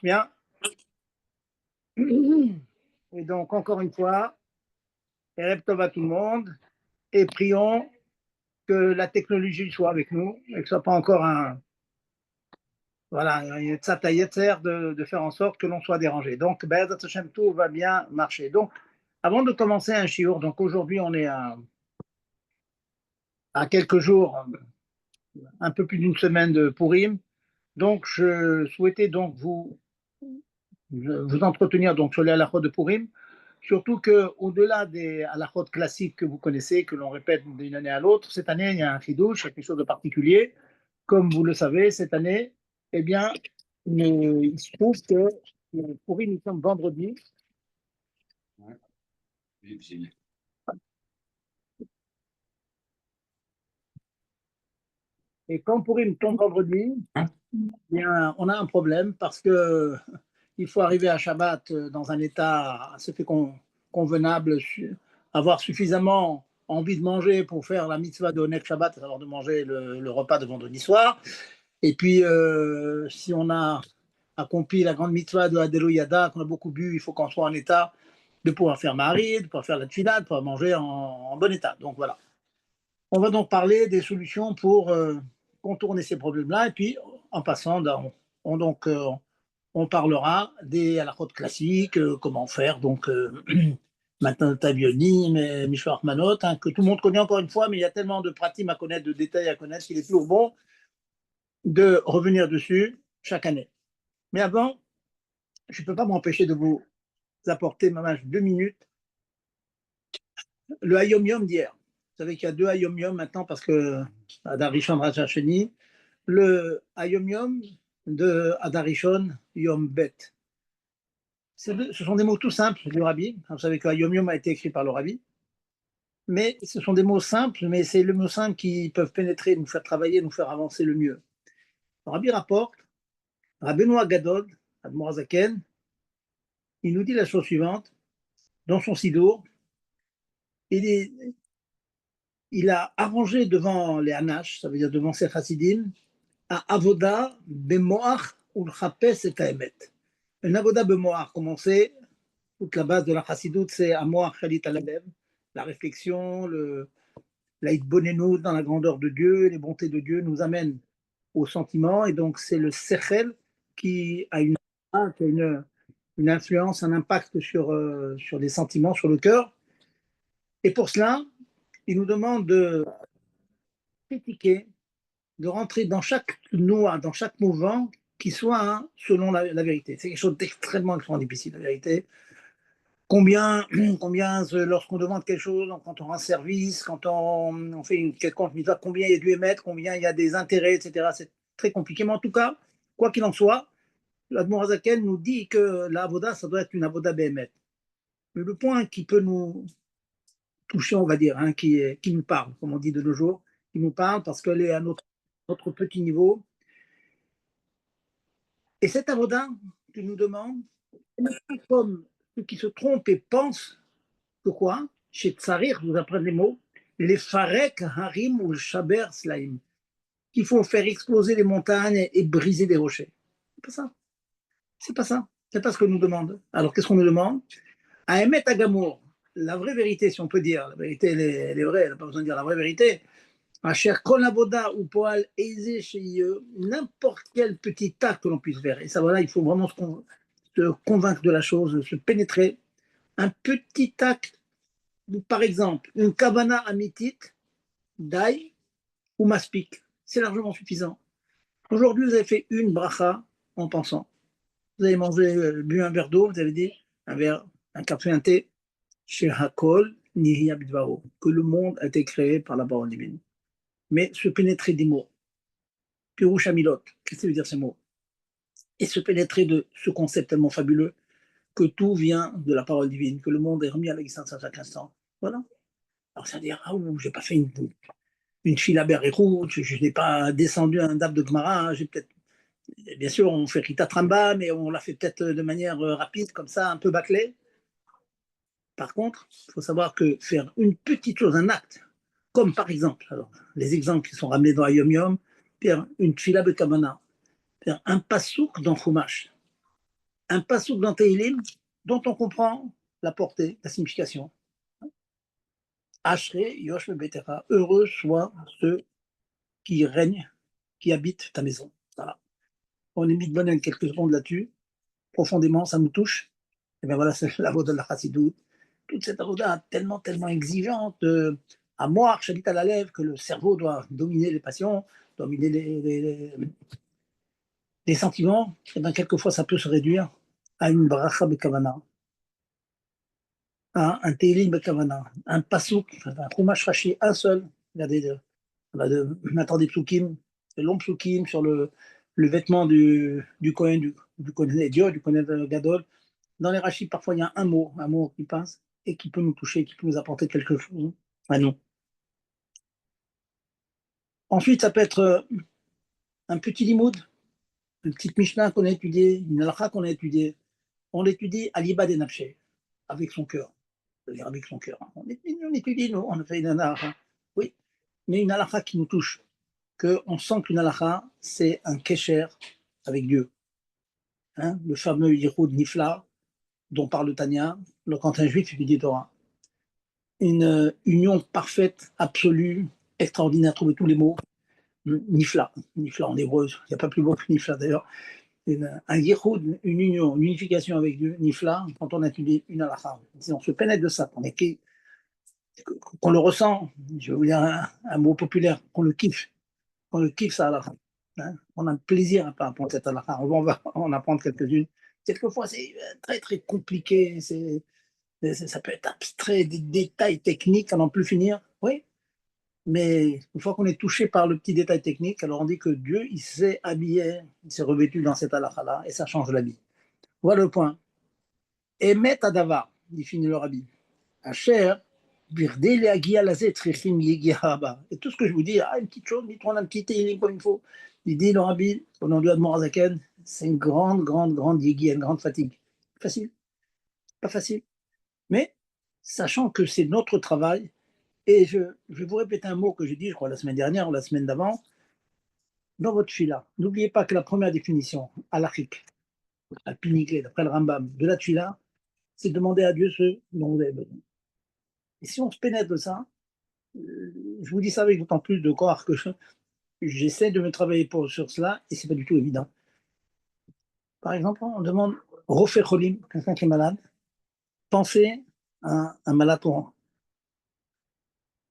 Bien. Et donc, encore une fois, Erev Tov à tout le monde et prions que la technologie soit avec nous et que ce ne soit pas encore voilà, un yetzer de faire en sorte que l'on soit dérangé. Donc, Be'ezrat Hashem, tout va bien marcher. Donc, avant de commencer un shiur, donc aujourd'hui, on est à quelques jours, un peu plus d'une semaine de Purim. Donc, je souhaitais donc vous entretenir donc sur les halachot de Purim. Surtout qu'au-delà des halakhot classiques que vous connaissez, que l'on répète d'une année à l'autre, cette année, il y a un chidouche, quelque chose de particulier. Comme vous le savez, cette année, eh bien, il se trouve que pour nous sommes vendredi. Et quand Pourim tombe vendredi, eh bien, on a un problème parce que il faut arriver à Shabbat dans un état assez convenable, avoir suffisamment envie de manger pour faire la mitzvah de Honek Shabbat, alors de manger le repas de vendredi soir. Et puis, si on a accompli la grande mitzvah de Hadelo Yada, qu'on a beaucoup bu, il faut qu'on soit en état de pouvoir faire Marie, de pouvoir faire la tfila, de pouvoir manger en bon état. Donc voilà. On va donc parler des solutions pour contourner ces problèmes-là. Et puis, en passant, on parlera des halakhot classiques, comment faire. Donc, maintenant, Tabioni, Mishloach Manot, hein, que tout le monde connaît encore une fois, mais il y a tellement de pratiques à connaître, de détails à connaître, qu'il est toujours bon de revenir dessus chaque année. Mais avant, je ne peux pas m'empêcher de vous apporter, mamage, 2 minutes, le Hayom Yom d'hier. Vous savez qu'il y a deux Hayom Yom maintenant parce que Adar Rishon Raja Sheni, le Hayom Yom de Adar Rishon Yom Bet. Ce sont des mots tout simples du Rabbi. Vous savez que Hayom Yom a été écrit par le Rabbi. Mais ce sont des mots simples, mais c'est les mots simples qui peuvent pénétrer, nous faire travailler, nous faire avancer le mieux. Le Rabbi rapporte, Rabbeinu Gadol, Admor Zaken, il nous dit la chose suivante, dans son Sidour, il a arrangé devant les Hanash, ça veut dire devant ses Chassidim, à Avoda Bemoach ou Chapes et Kaemet. Un Avoda Bemoach, comme on sait, toute la base de la Chassidoute, c'est Amoach Chalit Alalev, la réflexion, la Hitbonenu dans la grandeur de Dieu, les bontés de Dieu nous amènent au sentiment, et donc c'est le Sechel qui a une influence, un impact sur les sentiments, sur le cœur. Et pour cela, il nous demande de critiquer, de rentrer dans chaque noix, dans chaque mouvement qui soit selon la vérité. C'est quelque chose d'extrêmement difficile, la vérité. Combien, lorsqu'on demande quelque chose, quand on rend service, quand on fait une quelconque mise, combien il y a du émettre, combien il y a des intérêts, etc. C'est très compliqué. Mais en tout cas, quoi qu'il en soit, l'Admor Hazaken nous dit que la avoda, ça doit être une avoda béhémet. Mais le point qui peut nous toucher, on va dire, qui nous parle, comme on dit de nos jours, qui nous parle parce qu'elle est à notre petit niveau. Et cette avoda que nous demande, comme ceux qui se trompent et pensent que quoi? Chez Tsarir, vous apprenez les mots, les farek harim ou le shaber slaim, qu'il faut faire exploser les montagnes et briser des rochers. C'est pas ça. C'est pas ça. C'est pas ce que nous demande. Alors qu'est-ce qu'on nous demande? À Emet Agamour, la vraie vérité, si on peut dire, la vérité, elle est vraie, elle n'a pas besoin de dire la vraie vérité. À cher Kolaboda ou Poal aisé chez eux, n'importe quel petit acte que l'on puisse faire. Et ça, voilà, il faut vraiment se convaincre de la chose, se pénétrer. Un petit acte, par exemple, une kavana amitique, d'ail ou maspik, c'est largement suffisant. Aujourd'hui, vous avez fait une bracha en pensant. Vous avez mangé, bu un verre d'eau, vous avez dit un café, un thé, chez Hakol, Nihiya Bidvaro, que le monde a été créé par la parole divine. Mais se pénétrer des mots, Pirouche Amilot, qu'est-ce que ça veut dire ces mots? Et se pénétrer de ce concept tellement fabuleux que tout vient de la parole divine, que le monde est remis à l'existence à chaque instant. Voilà. Alors ça veut dire, j'ai pas fait une fila berérou, je n'ai pas descendu un dab de Gemara, j'ai peut-être, bien sûr, on fait Rita Tramba, mais on l'a fait peut-être de manière rapide, comme ça, un peu bâclée. Par contre, il faut savoir que faire une petite chose, un acte, comme par exemple, alors, les exemples qui sont ramenés dans Ayom Yom, faire une fila de Kamana, faire un passouk dans Chumash, un passouk dans Tehillim dont on comprend la portée, la signification. Ashrei Yosh Bebetecha, heureux soient ceux qui règnent, qui habitent ta maison. Voilà. On est mis de bonne quelques secondes là-dessus, profondément, ça nous touche. Et bien voilà, c'est la voix de la Chassidut. Toute cette avoda tellement, tellement exigeante, à moi, j'habite à la lèvre, que le cerveau doit dominer les passions, dominer les sentiments, et bien quelquefois ça peut se réduire à une bracha bekavana, à un teilim bekavana, un pasouk, un chumash rashi, un seul. Regardez, maintenant des psukim, des longs psukim sur le vêtement du Kohen, du Kohen Ediot, du Kohen Gadol. Dans les rachis, parfois il y a un mot qui passe et qui peut nous toucher, qui peut nous apporter quelque chose à nous. Ensuite, ça peut être un petit limoud, une petite Mishnah qu'on a étudiée, une halakha qu'on a étudiée. On l'étudie à l'ibad et nafshe, avec son cœur. C'est-à-dire avec son cœur. On étudie, nous, on a fait une halakha. Oui, mais une halakha qui nous touche, qu'on sent qu'une halakha, c'est un kesher avec Dieu. Hein, le fameux Yichud Nifla, dont parle Tanya, quand un juif étudie Torah. Une union parfaite, absolue, extraordinaire, trouver tous les mots. Nifla en hébreu, il n'y a pas plus beau que Nifla d'ailleurs. Un yichud, une union, une unification avec Dieu, Nifla, quand on étudie une halakha. Si on se pénètre de ça, qu'on le ressent, je vais vous dire un mot populaire, qu'on le kiffe ça halakha. Hein, on a un plaisir à apprendre cette halakha. On va en apprendre quelques-unes. Quelquefois, c'est très très compliqué, ça peut être abstrait, des détails techniques à n'en plus finir. Oui, mais une fois qu'on est touché par le petit détail technique, alors on dit que Dieu, il s'est habillé, il s'est revêtu dans cette halakha-là, et ça change la vie. Voilà le point. Emet Adava, il finit le rabbi. Asher, birdé le agia lazé trechim yegia haba. Et tout ce que je vous dis, une petite chose, il prend un petit télim comme il faut. Il dit le rabbi, au nom de Admorazaken, c'est une grande, grande, grande yegia, une grande fatigue. Facile, pas facile. Mais, sachant que c'est notre travail, et je vais vous répéter un mot que j'ai dit, je crois, la semaine dernière ou la semaine d'avant, dans votre fila. N'oubliez pas que la première définition, halachique, à piniquer, d'après le Rambam, de la fila, c'est demander à Dieu ce dont vous avez besoin. Et si on se pénètre de ça, je vous dis ça avec d'autant plus de corps que j'essaie de me travailler sur cela, et c'est pas du tout évident. Par exemple, on demande Rofer Cholim, quelqu'un qui est malade, pensez à un malade courant.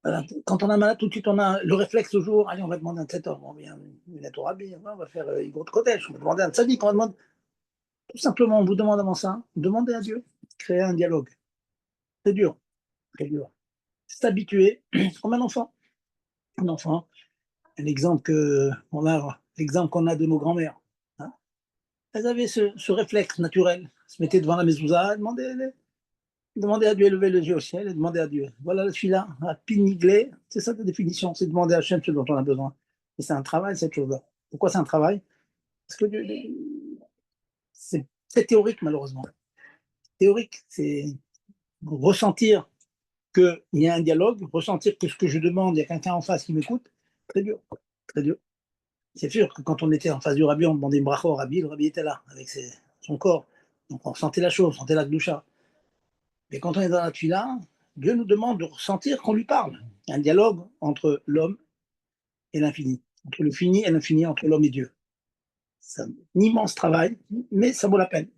Voilà. Quand on a malade, tout de suite, on a le réflexe toujours, allez, on va demander un traiteur, on vient une Torabie, on va faire Igor Kodesh, on va demander un tzaddik, on va demander. Tout simplement, on vous demande avant ça, demandez à Dieu, créer un dialogue. C'est dur, très dur. S'habituer, comme un enfant. Un enfant, l'exemple qu'on a de nos grands-mères. Hein. Elles avaient ce réflexe naturel, se mettaient devant la mezouza, demandaient à Dieu, lever les yeux au ciel et demander à Dieu. Voilà, je suis là, à pinigler, c'est ça la définition, c'est demander à Hachem ce dont on a besoin. Et c'est un travail, cette chose-là. Pourquoi c'est un travail? Parce que c'est très théorique, malheureusement. Théorique, c'est ressentir qu'il y a un dialogue, ressentir que ce que je demande, il y a quelqu'un en face qui m'écoute, très dur, très dur. C'est sûr que quand on était en face du rabbi, on demandait une bracha au rabbi, le rabbi était là, avec son corps. Donc on sentait la chose, on sentait la gdoucha. Mais quand on est dans la tuila, Dieu nous demande de ressentir qu'on lui parle. Il y a un dialogue entre l'homme et l'infini, entre le fini et l'infini, entre l'homme et Dieu. C'est un immense travail, mais ça vaut la peine.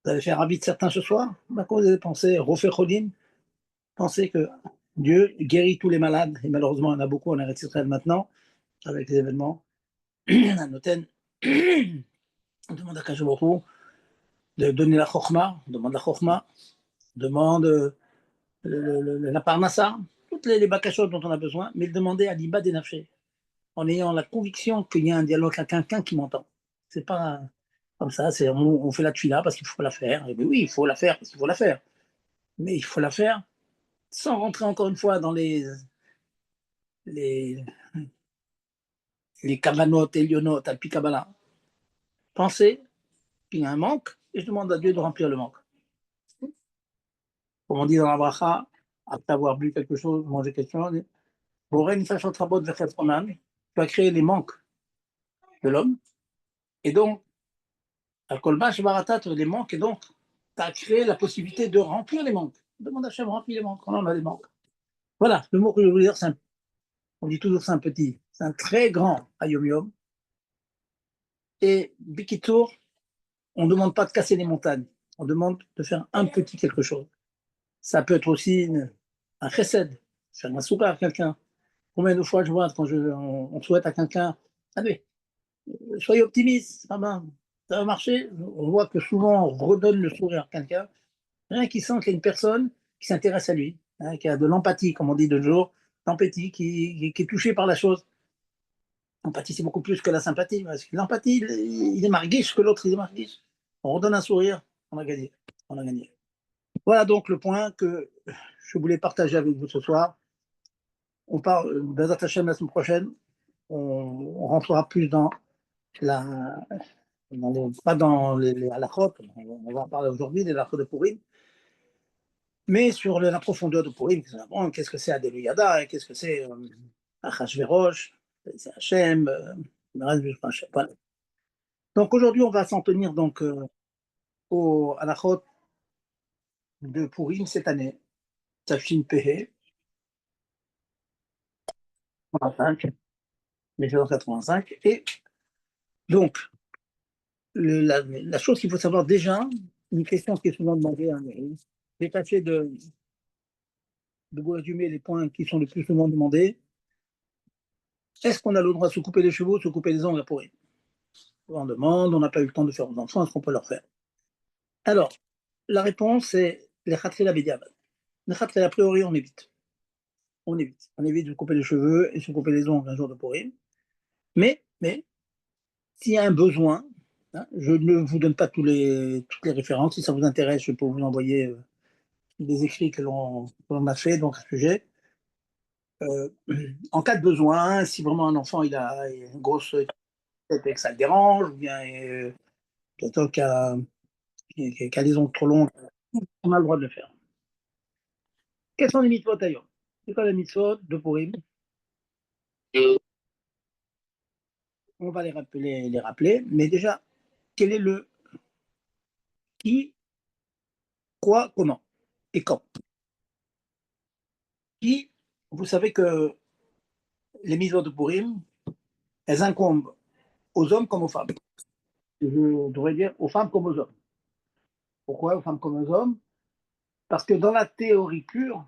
Vous allez faire rabbi de certains ce soir, quand vous allez penser, refaire cholim, pensez que Dieu guérit tous les malades, et malheureusement, il y en a beaucoup en Eretz Israël maintenant, avec les événements. Un hôtel, on demande à Kajoborou de donner la chokma, on demande la chokma, demande la parnassa, toutes les bakashot dont on a besoin, mais demander à l'ibad et nafshe, en ayant la conviction qu'il y a un dialogue avec quelqu'un qui m'entend. C'est pas comme ça, on fait la tuila parce qu'il faut la faire. Et bien oui, il faut la faire parce qu'il faut la faire. Mais il faut la faire sans rentrer encore une fois dans les, les kavanot, elionot, alpi kabbalah. Pensez qu'il y a un manque et je demande à Dieu de remplir le manque. Comme on dit dans la bracha, après avoir bu quelque chose, mangé quelque chose, tu as créé les manques de l'homme, et donc Al-Kolbash Baratat, les manques, et donc, tu as créé la possibilité de remplir les manques. Demande à Hachem, remplir les manques, on en a des manques. Voilà, le mot que je voulais dire, on dit toujours c'est un petit, c'est un très grand Ayom Yom. Et Bikitour, on ne demande pas de casser les montagnes, on demande de faire un petit quelque chose. Ça peut être aussi un chesed, faire un souper à quelqu'un. Combien de fois je vois quand on souhaite à quelqu'un, allez, soyez optimiste, ça va marcher. On voit que souvent on redonne le sourire à quelqu'un, rien qui sent qu'il y a une personne qui s'intéresse à lui, hein, qui a de l'empathie, comme on dit de jour, l'empathie, qui est touchée par la chose. L'empathie, c'est beaucoup plus que la sympathie. Parce que l'empathie, il est marguiche que l'autre, il est marguiche. On redonne un sourire, on a gagné. On a gagné. Voilà donc le point que je voulais partager avec vous ce soir. On parle d'Azat Hashem la semaine prochaine. On rentrera plus la, pas dans les halachot. On va en parler aujourd'hui des halachot de Purim, mais sur la profondeur de Purim. Qu'est-ce que c'est Adelu Yada, qu'est-ce que c'est Achashverosh, c'est Hashem, voilà. Donc aujourd'hui, on va s'en tenir donc au halachot de Purim cette année, Tafshin Pehe, 85, 1985, et donc la chose qu'il faut savoir déjà, une question qui est souvent demandée, hein, j'ai tâché de vous résumer les points qui sont le plus souvent demandés. Est-ce qu'on a le droit de se couper les cheveux, de se couper les ongles à pourrir? On demande, on n'a pas eu le temps de faire aux enfants, est-ce qu'on peut leur faire? Alors, la réponse est les khatri bediavad. Les khatri, a priori, on évite. On évite. On évite de couper les cheveux et de se couper les ongles un jour de pourrir. Mais s'il y a un besoin, hein, je ne vous donne pas toutes les références. Si ça vous intéresse, je peux vous envoyer des écrits que l'on a fait dans ce sujet. En cas de besoin, si vraiment un enfant il a une grosse tête et que ça le dérange, ou bien quelqu'un qui a les ongles trop longs, on a le droit de le faire. Quelles sont les mitzvot d'ailleurs? C'est quoi les mitzvot de Purim? On va les rappeler, mais déjà, quel est le qui, quoi, comment et quand? Qui, vous savez que les mitzvot de Purim, elles incombent aux hommes comme aux femmes. Je devrais dire aux femmes comme aux hommes. Pourquoi aux femmes comme aux hommes? Parce que dans la théorie pure,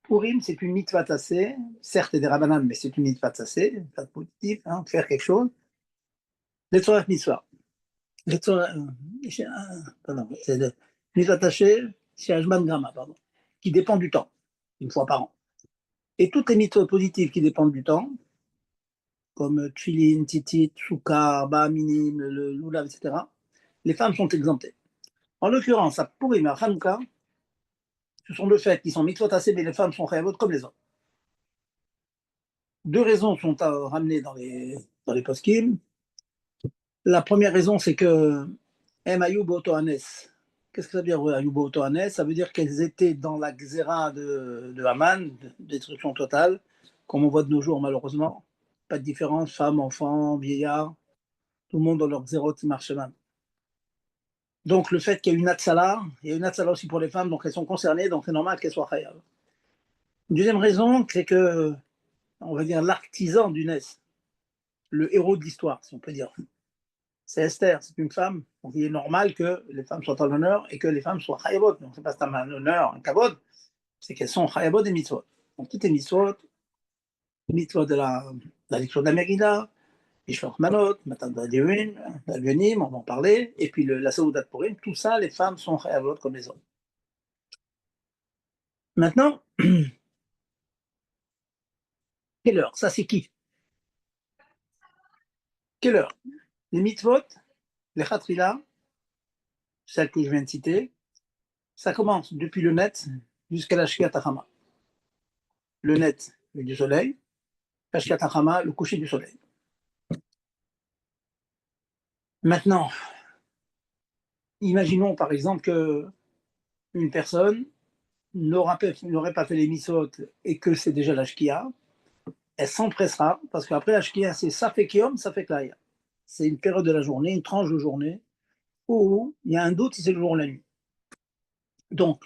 Purim, c'est une mitzvah tassée, certes, des rabbanan, mais c'est une mitzvah tassée, pas positive, hein, faire quelque chose. Les Torah mitzvah. Les Torah, pardon, c'est le mitzvah tassée, c'est Hashman Grama, pardon, qui dépend du temps, une fois par an. Et toutes les mitzvahs positives qui dépendent du temps, comme Tfilin, Titit, Soukar, Ba'aminim, le Lulav, etc., les femmes sont exemptées. En l'occurrence, à Purim et à Hanouka, ce sont deux fêtes qui sont mitzvot tassées, mais les femmes sont chayavot comme les hommes. Deux raisons sont ramenées dans les poskim. La première raison, c'est que M. Ayub Otohanes. Qu'est-ce que ça veut dire Ayub Otohanes? Ça veut dire qu'elles étaient dans la xéra de Haman, de destruction totale, comme on voit de nos jours malheureusement. Pas de différence, femmes, enfants, vieillards, tout le monde dans leur xérot marcheman. Donc le fait qu'il y ait une atzala, il y a une atzala aussi pour les femmes, donc elles sont concernées, donc c'est normal qu'elles soient chayav. Une deuxième raison, c'est que, on va dire, l'artisan du Nes, le héros de l'histoire, si on peut dire, c'est Esther, c'est une femme. Donc il est normal que les femmes soient en l'honneur et que les femmes soient chayabot. Donc c'est pas un honneur, un kavod, c'est qu'elles sont chayabot et mitzvot. Donc toutes les mitzvot, de la lecture de la Megillah, Mishloach Manot, Matan d'Alionim, on va en parler, et puis la Saoudat Purim, tout ça, les femmes sont chayabot comme les hommes. Maintenant, quelle heure? Ça c'est qui? Quelle heure? Les mitzvot, les khatrila, celles que je viens de citer, ça commence depuis le net jusqu'à la Shkiat Hachama. Le net, du soleil, Shkiat Hachama, le coucher du soleil. Maintenant, imaginons par exemple qu'une personne n'aurait pas fait les mitzvot et que c'est déjà la Shkia, elle s'empressera, parce qu'après la Shkia, c'est ça fait Kiyom, ça fait Klaya. c'est une période de la journée, une tranche de journée, où il y a un doute si c'est le jour ou la nuit. Donc,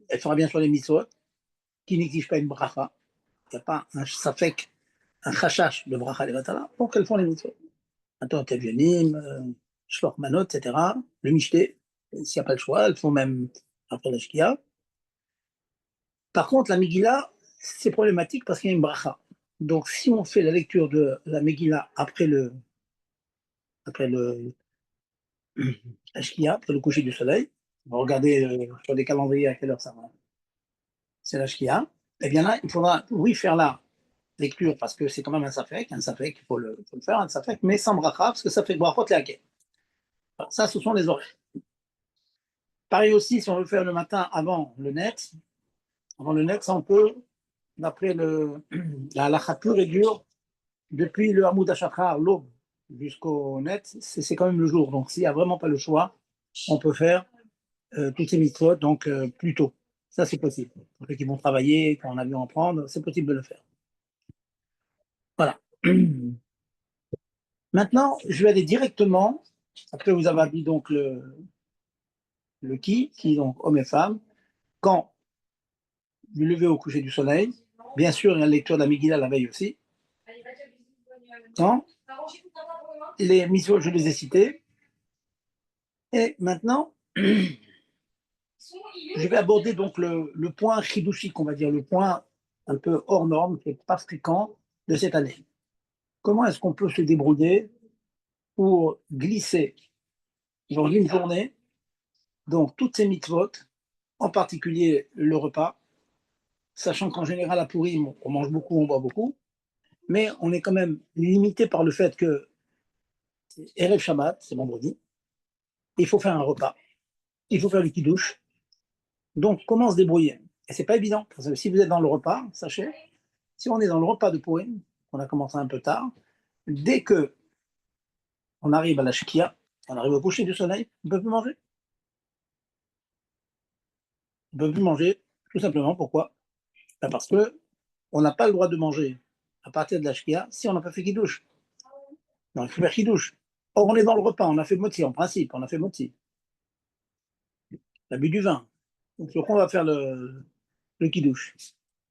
elle fera bien sûr les mitzvot, qui n'exigent pas une bracha. Il n'y a pas un safek, un chachash de bracha levatala, donc elles font les mitzvot. Attends, Tevyonim, Shloch Manot, etc. Le Michté, s'il n'y a pas le choix, elles font même après la Shkia. Par contre, la Megillah, c'est problématique parce qu'il y a une bracha. Donc, si on fait la lecture de la Megillah après le la Shkia, après le coucher du soleil, on va regarder sur des calendriers à quelle heure ça va. C'est la Shkia. Eh bien là, il faudra, oui, faire la lecture parce que c'est quand même un safek, faut le faire, un safek, mais sans bracha parce que ça fait brachot les haquets. Ça, ce sont les horaires. Pareil aussi, si on veut faire le matin avant le net, ça on peut, d'après la halakha pure et dure, depuis le Hamoud Hashachar, l'aube, jusqu'au net, c'est quand même le jour. Donc s'il n'y a vraiment pas le choix, on peut faire toutes ces mitzvot donc plus tôt. Ça, c'est possible. Pour ceux qui vont travailler, quand on a vu en prendre, c'est possible de le faire. Voilà. Maintenant, je vais aller directement, après vous avez dit donc le qui donc homme et femme, quand du lever au coucher du soleil. Bien sûr, il y a la lecture de la Megillah la veille aussi. Quand les mitzvot, je les ai cités. Et maintenant, je vais aborder donc le point chidouchique, on va dire, le point un peu hors norme, qui n'est pas fréquent de cette année. Comment est-ce qu'on peut se débrouiller pour glisser dans une journée donc toutes ces mitzvot, en particulier le repas, sachant qu'en général à Pourim, on mange beaucoup, on boit beaucoup, mais on est quand même limité par le fait que Erev Shabbat, c'est vendredi, il faut faire un repas, il faut faire le kiddush. Donc, comment se débrouiller? Et c'est pas évident, parce que si vous êtes dans le repas, sachez, si on est dans le repas de Pourim, on a commencé un peu tard, dès que on arrive à la Shkia, on arrive au coucher du soleil, on ne peut plus manger. On ne peut plus manger, tout simplement, pourquoi? Ben parce que on n'a pas le droit de manger à partir de la Shkia si on n'a pas fait kiddush. Non, il faut faire kiddush. Or, on est dans le repas, on a fait moti, en principe, on a fait moti. On a bu du vin. Donc, on va faire le kiddush.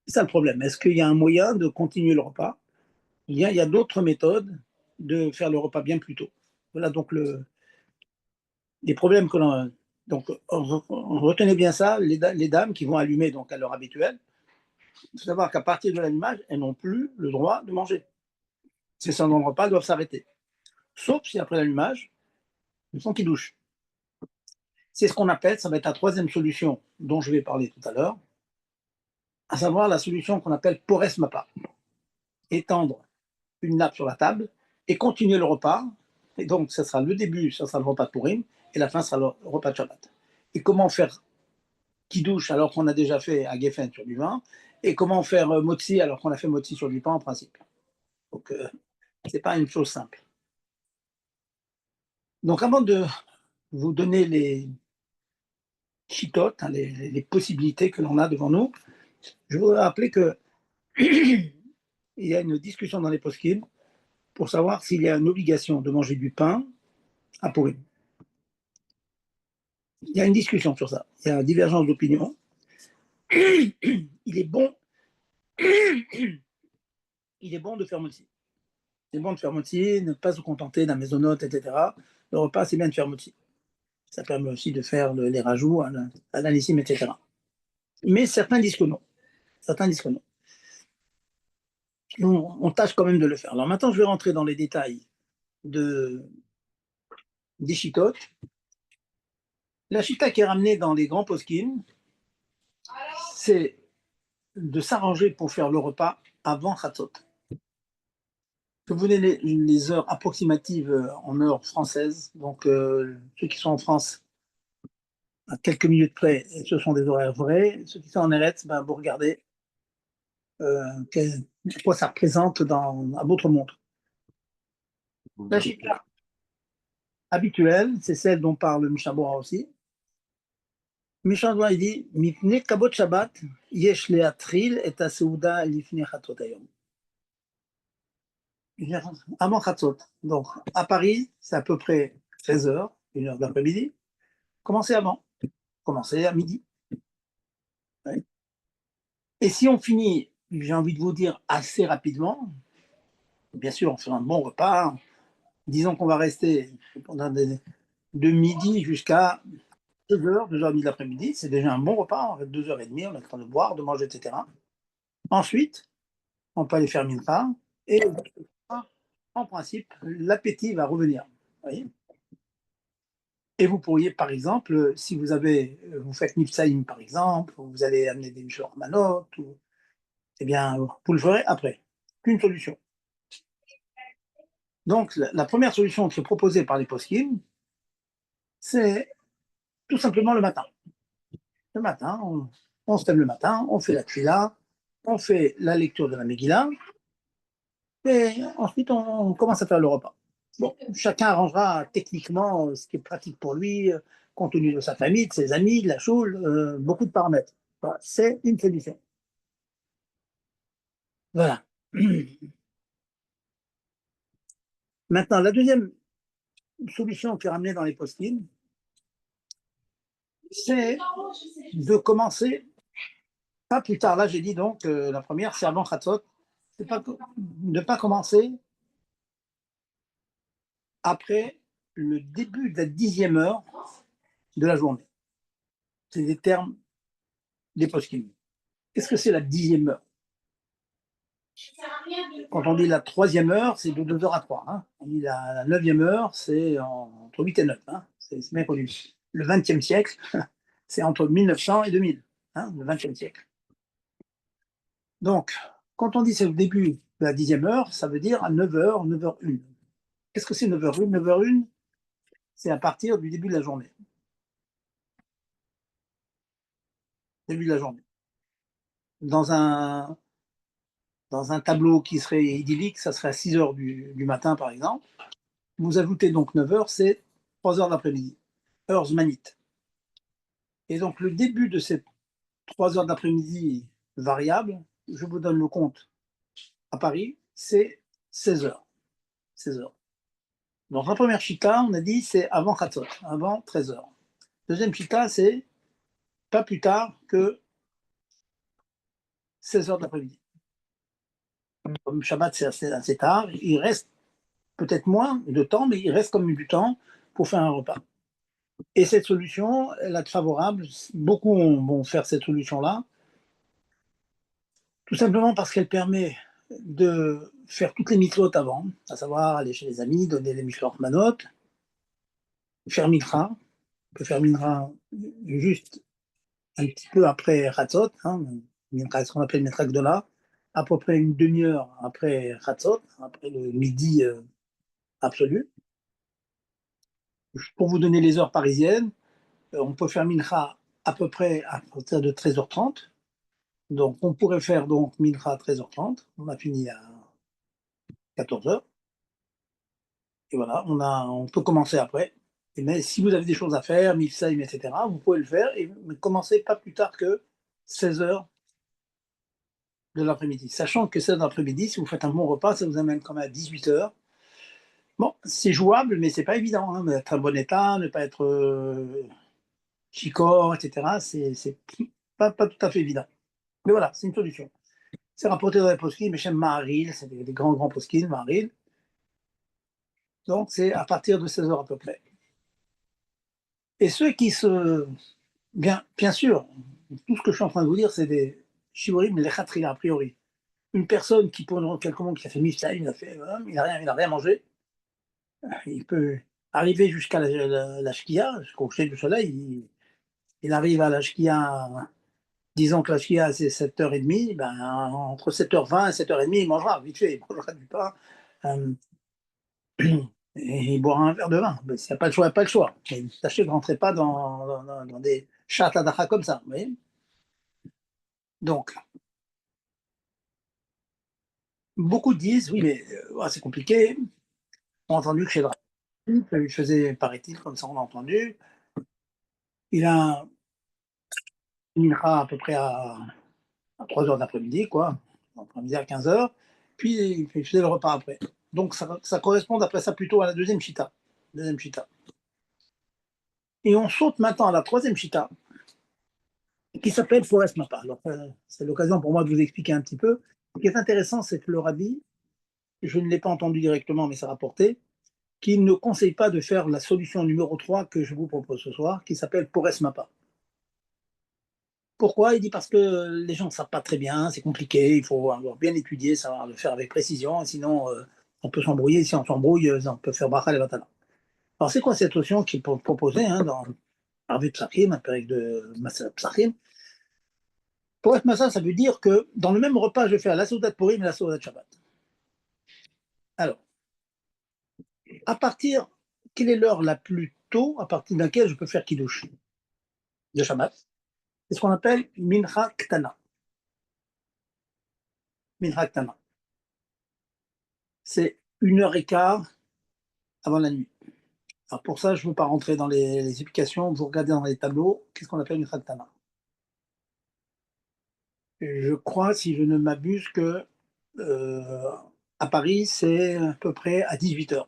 C'est ça le problème. Est-ce qu'il y a un moyen de continuer le repas? Il y a d'autres méthodes de faire le repas bien plus tôt. Voilà donc les problèmes que l'on. Donc, retenez bien ça, les dames qui vont allumer donc à l'heure habituelle, il faut savoir qu'à partir de l'allumage, elles n'ont plus le droit de manger. Ces sans le repas doivent s'arrêter. Sauf si après l'allumage, ils font qu'ils douchent. C'est ce qu'on appelle, ça va être la troisième solution dont je vais parler tout à l'heure, à savoir la solution qu'on appelle pores mapa. Étendre une nappe sur la table et continuer le repas. Et donc, ça sera le début, ça sera le repas de Pourim, et la fin sera le repas de Shabbat. Et comment faire kiddush alors qu'on a déjà fait à Geffen sur du vin, et comment faire motzi alors qu'on a fait motzi sur du pain en principe. Donc, c'est pas une chose simple. Donc, avant de vous donner les chitotes, hein, les possibilités que l'on a devant nous, je voudrais rappeler que il y a une discussion dans les poskim pour savoir s'il y a une obligation de manger du pain à Pourim. Il y a une discussion sur ça. Il y a une divergence d'opinion. Il est bon, il est bon de faire moti. C'est bon de faire moti, ne pas se contenter d'un maisonnote, etc. Le repas, c'est bien de faire moti. Ça permet aussi de faire les rajouts à l'anissim, etc. Mais certains disent que non. Certains disent que non. On tâche quand même de le faire. Alors maintenant, je vais rentrer dans les détails des chitotes. La chita qui est ramenée dans les grands poskim, c'est de s'arranger pour faire le repas avant Chatzot. Je vous donne les heures approximatives en heure française. Donc, ceux qui sont en France, à quelques minutes près, ce sont des horaires vrais. Ceux qui sont en Eretz, ben, vous regardez quoi ça représente à votre montre. La chita habituelle, c'est celle dont parle Mishabura aussi. Mishabura, il dit Mipne kabot Shabbat, yesh leatril et aseuda lifne chatot hayom. avant Khatzot. Donc, à Paris, c'est à peu près 13h, 1h d'après-midi. Commencez avant. Commencez à midi. Ouais. Et si on finit, j'ai envie de vous dire, assez rapidement, bien sûr, on fait un bon repas. Disons qu'on va rester pendant de midi jusqu'à 2h, 2h30 de l'après-midi. C'est déjà un bon repas. En fait, 2h30, on est en train de boire, de manger, etc. Ensuite, on peut aller faire mincha. Et en principe, l'appétit va revenir. Vous voyez. Et vous pourriez, par exemple, si vous faites Nifsaïm, par exemple, vous allez amener des Mishloach Manot, eh bien, vous le ferez après. Qu'une solution. Donc, la première solution qui est proposée par les poskim, c'est tout simplement le matin. Le matin, on se lève le matin, on fait la tfila, on fait la lecture de la Megillah, et ensuite on commence à faire le repas. Bon, chacun arrangera techniquement ce qui est pratique pour lui, compte tenu de sa famille, de ses amis, de la choule, beaucoup de paramètres. Voilà, c'est une solution. Voilà. Maintenant, la deuxième solution qui est ramenée dans les post-it, c'est de commencer, pas plus tard. Là, j'ai dit donc, la première, c'est avant Khatzot, c'est pas, ne pas commencer après le début de la 10e heure de la journée. C'est des termes des post-it. Qu'est-ce que c'est la 10e heure? Quand on dit la 3e heure, c'est de 2h à 3. Hein. On dit la 9e heure, c'est entre 8 et 9. Hein. C'est bien connu. Le 20e siècle, c'est entre 1900 et 2000. Hein, le 20e siècle. Donc, quand on dit c'est le début de la 10e heure, ça veut dire à 9h, 9h01. Qu'est-ce que c'est 9h01? 9h01, c'est à partir du début de la journée. Début de la journée. Dans un tableau qui serait idyllique, ça serait à 6h du matin, par exemple. Vous ajoutez donc 9h, c'est 3h d'après-midi. Heure zmanite. Et donc, le début de ces 3h d'après-midi variables, je vous donne le compte à Paris, c'est 16h. 16h. Donc, la première chita, on a dit, c'est avant Khatzot, avant 13h. Deuxième chita, c'est pas plus tard que 16h de l'après-midi. Comme Shabbat, c'est assez tard, il reste peut-être moins de temps, mais il reste comme du temps pour faire un repas. Et cette solution, elle est favorable. Beaucoup vont faire cette solution-là, tout simplement parce qu'elle permet de faire toutes les mitzvot avant, à savoir aller chez les amis, donner les mishloach manot, faire mincha. On peut faire mincha juste un petit peu après Chatzot, hein, ce qu'on appelle Mincha Gdola, à peu près une demi-heure après Chatzot, après le midi absolu. Pour vous donner les heures parisiennes, on peut faire mincha à peu près à partir de 13h30. Donc, on pourrait faire donc mincha à 13h30. On a fini à 14h. Et voilà, on peut commencer après. Mais si vous avez des choses à faire, mifsaïm, etc., vous pouvez le faire et commencer pas plus tard que 16h de l'après-midi. Sachant que 16h de l'après-midi, si vous faites un bon repas, ça vous amène quand même à 18h. Bon, c'est jouable, mais c'est pas évident. Hein, d'être en bon état, ne pas être chicore, etc. C'est pas tout à fait évident. Mais voilà, c'est une solution. C'est rapporté dans les poskim, mais chez Maharil, c'est des grands poskim, Maharil. Donc, c'est à partir de 16h à peu près. Et ceux qui se. Bien sûr, tout ce que je suis en train de vous dire, c'est des shiurim lechatria, a priori. Une personne qui, pendant quelques mois, qui a fait mifsa, il n'a rien mangé, il peut arriver jusqu'à la shkia, jusqu'au coucher du soleil, il arrive à la shkia, disons que la shkia c'est 7h30, ben, entre 7h20 et 7h30, il mangera, vite fait, il mangera du pain, euh, et il boira un verre de vin. Ben, s'il n'y a pas le choix, il n'y a pas le choix. Mais sachez que ne rentrez pas dans des chats à comme ça, vous voyez. Donc, beaucoup disent, oui, mais c'est compliqué. On a entendu que chez Dragon, il faisait, paraît-il, comme ça on a entendu, il a minera à peu près à 3h d'après-midi, quoi, après-midi à 15h, puis il faisait le repas après. Donc ça correspond d'après ça plutôt à la deuxième chita. Deuxième chita. Et on saute maintenant à la troisième chita, qui s'appelle Forest Mapa. Alors, c'est l'occasion pour moi de vous expliquer un petit peu. Ce qui est intéressant, c'est que le rabbi, je ne l'ai pas entendu directement, mais ça rapporté, qu'il ne conseille pas de faire la solution numéro 3 que je vous propose ce soir, qui s'appelle Forest Mapa. Pourquoi? Il dit parce que les gens ne savent pas très bien, c'est compliqué, il faut avoir bien étudié, savoir le faire avec précision, sinon on peut s'embrouiller. Si on s'embrouille, on peut faire bracha les vatala. Alors c'est quoi cette notion qui est proposée dans Arvé Psachim, un période de Massa Psachim? Pour être Massa, ça veut dire que dans le même repas, je vais faire la Soudat Purim et la Soudat Shabbat. Alors, à partir, quelle est l'heure la plus tôt à partir de laquelle je peux faire Kiddush de Shabbat? C'est ce qu'on appelle Mincha Ktana. Mincha Ktana. C'est 1h15 avant la nuit. Alors pour ça, je ne veux pas rentrer dans les explications. Vous regardez dans les tableaux, qu'est-ce qu'on appelle Mincha Ktana? Je crois, si je ne m'abuse, que euh, à Paris, c'est à peu près à 18h.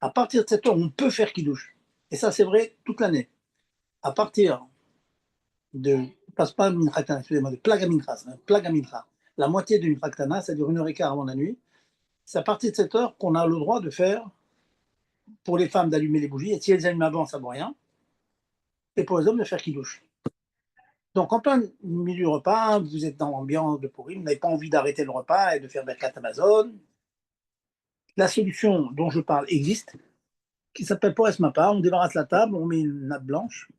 À partir de cette heure, on peut faire Kiddush. Et ça, c'est vrai toute l'année. À partir de, passe pas Mincha Ktana, excusez-moi, de Plaga Mincha, Plaga Mincha. La moitié d'une Mincha Ktana, c'est-à-dire 1h15 avant la nuit. C'est à partir de cette heure qu'on a le droit de faire, pour les femmes, d'allumer les bougies. Et si elles allument avant, ça ne vaut rien. Et pour les hommes, de faire Kiddush. Donc, en plein milieu du repas, vous êtes dans l'ambiance de pourri, vous n'avez pas envie d'arrêter le repas et de faire Birkat Amazon. La solution dont je parle existe, qui s'appelle Pores Mapa. On débarrasse la table, on met une nappe blanche.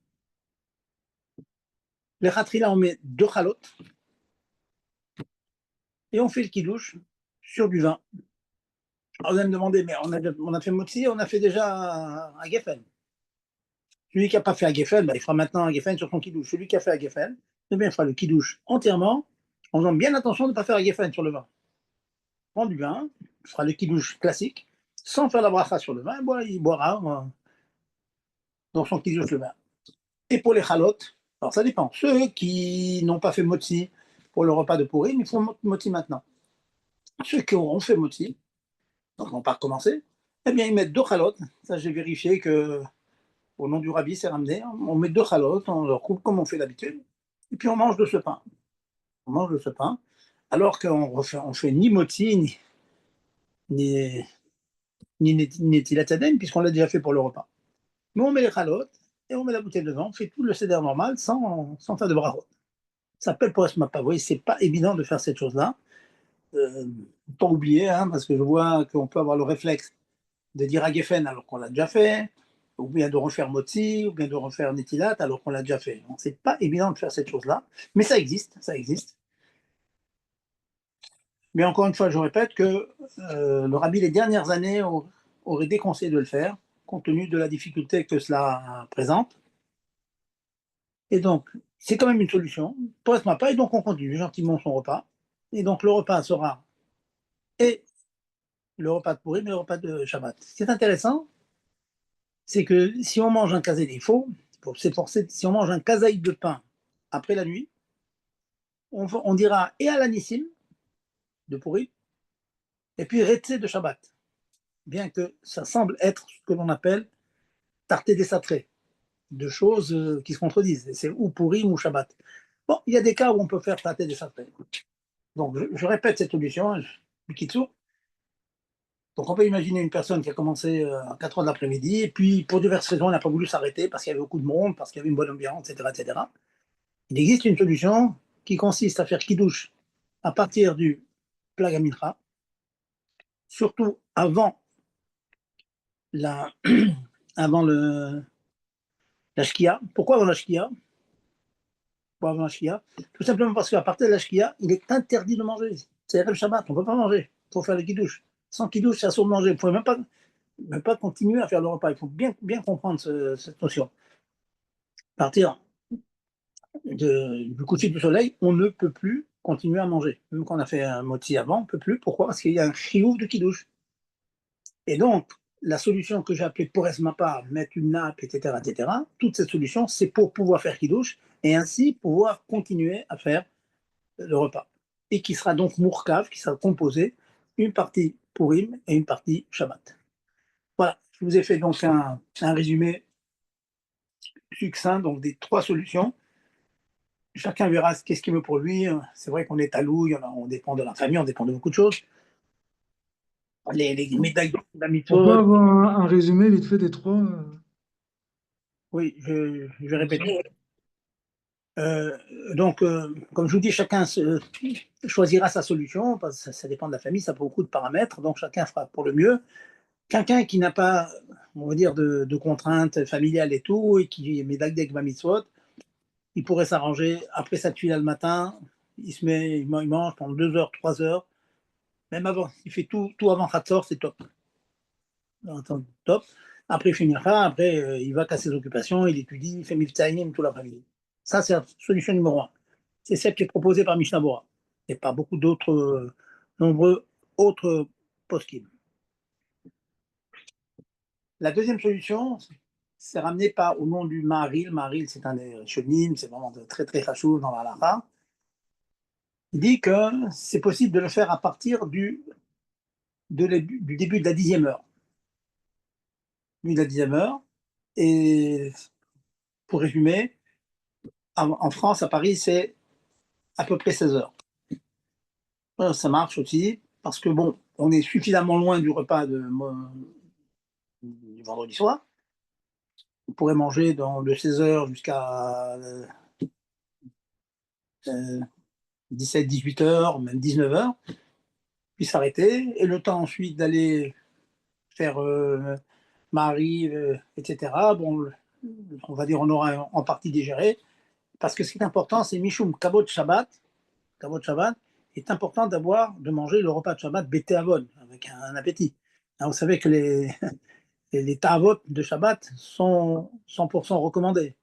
Les khatrila, on met 2 chalotes et on fait le kidouche sur du vin. Alors, vous allez me demander, mais on a fait motzi, on a fait déjà un geffen. Celui qui n'a pas fait un geffen, il fera maintenant un geffen sur son kidouche. Celui qui a fait un geffen, eh bien, il fera le kidouche entièrement, en faisant bien attention de ne pas faire un geffen sur le vin. Prend du vin, il fera le kidouche classique, sans faire la bracha sur le vin, il boira dans son kidouche le vin. Et pour les chalotes, alors ça dépend. Ceux qui n'ont pas fait motzi pour le repas de pourri, ils font motzi maintenant. Ceux qui auront fait motzi, donc on va pas recommencer, eh bien ils mettent 2 chalotes. Ça j'ai vérifié que au nom du rabbi c'est ramené. On met 2 chalotes, on leur coupe comme on fait d'habitude, et puis on mange de ce pain. On mange de ce pain, alors qu'on on fait ni motzi, ni, ni tilatadem, puisqu'on l'a déjà fait pour le repas. Mais on met les chalotes, et on met la bouteille de vin, on fait tout le seder normal, sans faire de brachot. Ça s'appelle pour Mapa. Vous voyez, c'est pas évident de faire cette chose-là. Pas oublier, parce que je vois qu'on peut avoir le réflexe de dire à Geffen alors qu'on l'a déjà fait, ou bien de refaire Motzi, ou bien de refaire Netilat alors qu'on l'a déjà fait. Donc, c'est pas évident de faire cette chose-là, mais ça existe, ça existe. Mais encore une fois, je répète que le rabbi, les dernières années, aurait déconseillé de le faire, compte tenu de la difficulté que cela présente. Et donc, c'est quand même une solution. Pour ce pas, et donc on continue gentiment son repas. Et donc, le repas sera et le repas de Purim et le repas de Shabbat. Ce qui est intéressant, c'est que si on mange un kazé, si on mange un kazaï de pain après la nuit, on dira et à l'anissim de Purim, et puis Retsé de Shabbat, bien que ça semble être ce que l'on appelle tarté des satrés, deux choses qui se contredisent. C'est ou Purim ou Shabbat. Bon, il y a des cas où on peut faire tarté des satrés. Donc, je répète cette solution, Bikitsu. Donc, on peut imaginer une personne qui a commencé à 4 heures de l'après-midi, et puis, pour diverses raisons, elle n'a pas voulu s'arrêter parce qu'il y avait beaucoup de monde, parce qu'il y avait une bonne ambiance, etc., etc. Il existe une solution qui consiste à faire kidouche à partir du Plaga Mincha, surtout la, avant la shkia. Pourquoi avant la shkia? Pourquoi avant la shkia? Tout simplement parce qu'à partir de la shkia, il est interdit de manger. C'est le Shabbat, on ne peut pas manger pour faire le kidouche. Sans kidouche, c'est assaut de manger. Vous ne pouvez même pas continuer à faire le repas. Il faut bien comprendre cette notion. À partir du coucher du soleil, on ne peut plus continuer à manger. Même quand on a fait un moti avant, on ne peut plus. Pourquoi? Parce qu'il y a un chiouf de kidouche. Et donc, la solution que j'ai appelée Pores Mapa, mettre une nappe, etc., etc., toute cette solution, c'est pour pouvoir faire kidouche et ainsi pouvoir continuer à faire le repas. Et qui sera donc mourkave, qui sera composé une partie Purim et une partie Shabbat. Voilà, je vous ai fait donc un résumé succinct donc des trois solutions. Chacun verra qu'est-ce qu'il veut pour lui. C'est vrai qu'on est à louille, on dépend de la famille, on dépend de beaucoup de choses. Les médailles de la On peut méthode, avoir un résumé vite fait des trois, oui, je vais bien sûr. répéter. Donc, comme je vous dis, chacun choisira sa solution, parce que ça dépend de la famille, ça a beaucoup de paramètres, donc chacun fera pour le mieux. Quelqu'un qui n'a pas, on va dire, de contraintes familiales et tout, et qui est médagdek mitzvot, il pourrait s'arranger après sa tuile le matin, il mange pendant 2 heures, 3 heures, même avant, il fait tout avant Khatsor, c'est top. Top. Après, il finira, après, il va qu'à ses occupations, il étudie, il fait Miltaïm toute l'après-midi. Ça, c'est la solution numéro un. C'est celle qui est proposée par Mishnah Bora et par beaucoup d'autres, nombreux autres poskim. La deuxième solution, c'est ramené par, au nom du Maharil. Maharil, c'est un des Shonim, c'est vraiment très très chachou dans la halakha. Il dit que c'est possible de le faire à partir du début de la 10e heure. De la 10e heure. Et pour résumer, en France, à Paris, c'est à peu près 16 heures. Ça marche aussi, parce que bon, on est suffisamment loin du repas du vendredi soir. On pourrait manger de 16 heures jusqu'à 17, 18 heures, même 19 heures, puis s'arrêter, et le temps ensuite d'aller faire Marie, etc. Bon, on va dire on aura en partie digéré, parce que ce qui est important, c'est Mishum Kavod Shabbat. Kavod Shabbat est important de manger le repas de Shabbat Bété Avon, avec un appétit. Alors, vous savez que les Tavot de Shabbat sont 100% recommandés.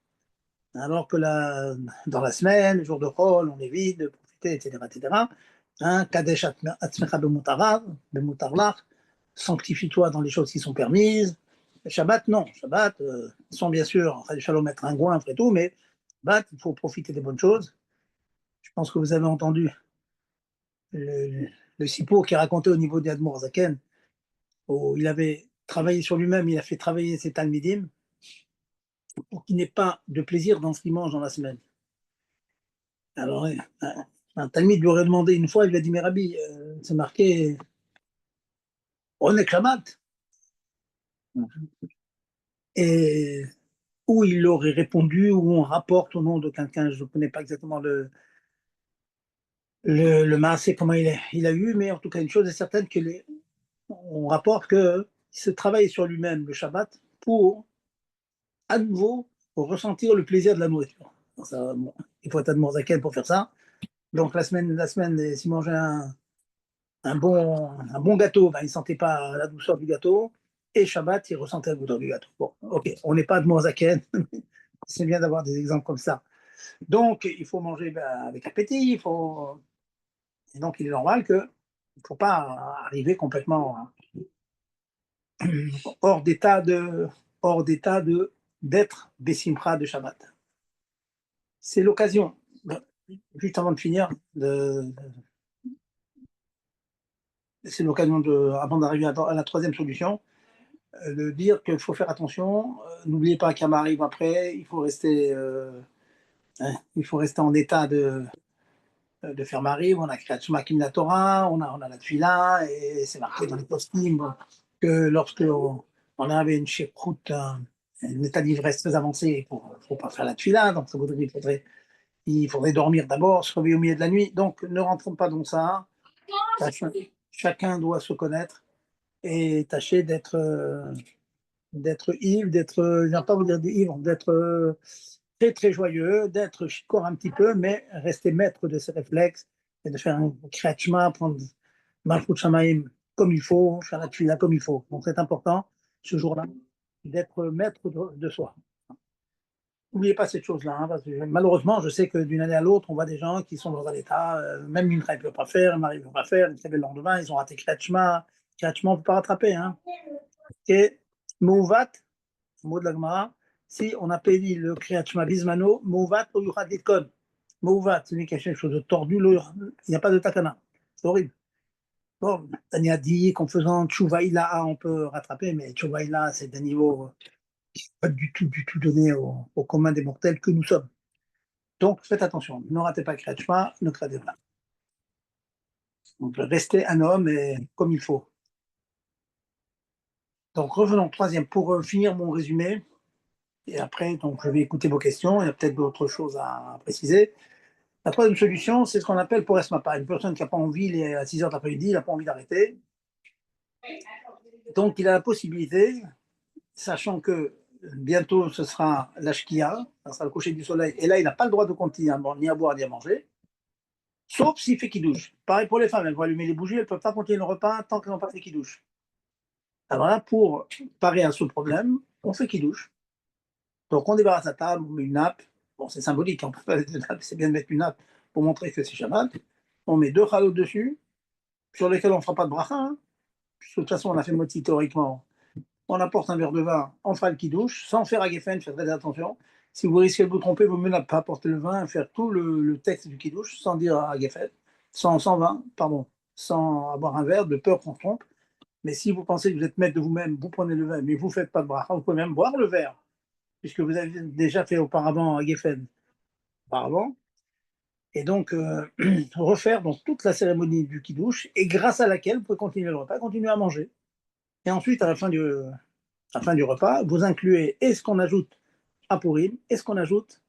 Alors que dans la semaine, le jour de Chol, on évite de profiter, etc. etc. Hein, Kadesh Atzmecha Bemutarlach, sanctifie-toi dans les choses qui sont permises. Shabbat, non. Shabbat, sans bien sûr, Shalom mettre un goin après tout, mais Shabbat, il faut profiter des bonnes choses. Je pense que vous avez entendu le, le Sipo qui racontait au niveau d'Admour Zaken, où il avait travaillé sur lui-même, il a fait travailler ses Talmidim pour qu'il n'ait pas de plaisir dans ce qu'il mange dans la semaine. Alors, un Talmud lui aurait demandé une fois, il lui a dit, mais Rabbi, c'est marqué Onek Shabbat. Et où il aurait répondu, où on rapporte au nom de quelqu'un, je ne connais pas exactement le massé, comment il a eu, mais en tout cas, une chose est certaine, on rapporte qu'il se travaille sur lui-même le Shabbat pour, à nouveau, pour ressentir le plaisir de la nourriture. Ça, bon, il faut être Admozaken pour faire ça. Donc, la semaine, s'il mangeait un bon gâteau, ben, il ne sentait pas la douceur du gâteau. Et Shabbat, il ressentait la douceur du gâteau. Bon, ok, on n'est pas de Mozaken. C'est bien d'avoir des exemples comme ça. Donc, il faut manger ben, avec appétit. Et donc, il est normal qu'il ne faut pas arriver complètement hors d'état d'être Bessimra de Shabbat. C'est l'occasion, ben, juste avant de finir, c'est l'occasion avant d'arriver à la troisième solution, de dire qu'il faut faire attention. N'oubliez pas qu'un arrive après, il faut rester en état de faire Marie. On a créé Shema la Torah, on a la Tfila, et c'est marqué dans les postim que lorsque on avait une chekroute, un état d'ivresse très avancé, il ne faut pas faire la Tfila, donc ça voudrait, il faudrait dormir d'abord, se réveiller au milieu de la nuit. Donc ne rentrons pas dans ça. Chacun doit se connaître et tâcher d'être ivre, je ne vais pas vous dire ivre, d'être très très joyeux, d'être chicore un petit peu, mais rester maître de ses réflexes et de faire un kriyat prendre Malchut Shamaim comme il faut, faire la tuila comme il faut. Donc c'est important ce jour-là d'être maître de soi. N'oubliez pas cette chose-là, hein, parce que malheureusement, je sais que d'une année à l'autre, on voit des gens qui sont dans un état, même une ne peut pas faire, un mari ne peut pas faire, ils se le lendemain, ils ont raté Kriyat on ne peut pas rattraper. Hein. Et Mouvat, mot de la Gemara, si on appelle le Kriyat Shema Bismano, Mouvat ou Yuchad Litkon. Mouvat, c'est quelque chose de tordu, il n'y a pas de takana. C'est horrible. Bon, Tania dit qu'en faisant Tchouvaïla, on peut rattraper, mais Tchouvaïla, c'est d'un niveau pas du tout donné au commun des mortels que nous sommes. Donc, faites attention, ne ratez pas Kriyat Shema, ne cradez pas. Donc, restez un homme et comme il faut. Donc, revenons au troisième pour finir mon résumé. Et après, donc, je vais écouter vos questions. Il y a peut-être d'autres choses à préciser. La troisième solution, c'est ce qu'on appelle pour Esmapa. Une personne qui n'a pas envie, il est à 6 heures de l'après-midi, il n'a pas envie d'arrêter. Donc, il a la possibilité, sachant que bientôt ce sera l'Ashkia, ça sera le coucher du soleil, et là, il n'a pas le droit de continuer ni à boire ni à manger, sauf s'il fait kidouche. Pareil pour les femmes, elles vont allumer les bougies, elles ne peuvent pas continuer le repas tant qu'elles n'ont pas fait kidouche. Alors là, pour parer à ce problème, on fait kidouche. Donc, on débarrasse la table, on met une nappe. Bon, c'est symbolique, on peut pas mettre une nappe, c'est bien de mettre une nappe pour montrer que c'est Shabbat. On met deux chalots dessus, sur lesquels on ne fera pas de bracha. Hein. De toute façon, on a fait moitié théoriquement. On apporte un verre de vin, on fera le kidouche, sans faire à Geffen, faites très attention. Si vous risquez de vous tromper, vous mieux ne pas apporter le vin, faire tout le texte du kidouche sans dire à Geffen, sans vin, pardon, sans avoir un verre, de peur qu'on se trompe. Mais si vous pensez que vous êtes maître de vous-même, vous prenez le vin, mais vous ne faites pas de bracha, vous pouvez même boire le verre, puisque vous avez déjà fait auparavant à Geffen, auparavant. Et donc, refaire donc, toute la cérémonie du kidouche, et grâce à laquelle vous pouvez continuer le repas, continuer à manger. Et ensuite, à la fin du repas, vous incluez et ce qu'on ajoute à Purim et ce qu'on ajoute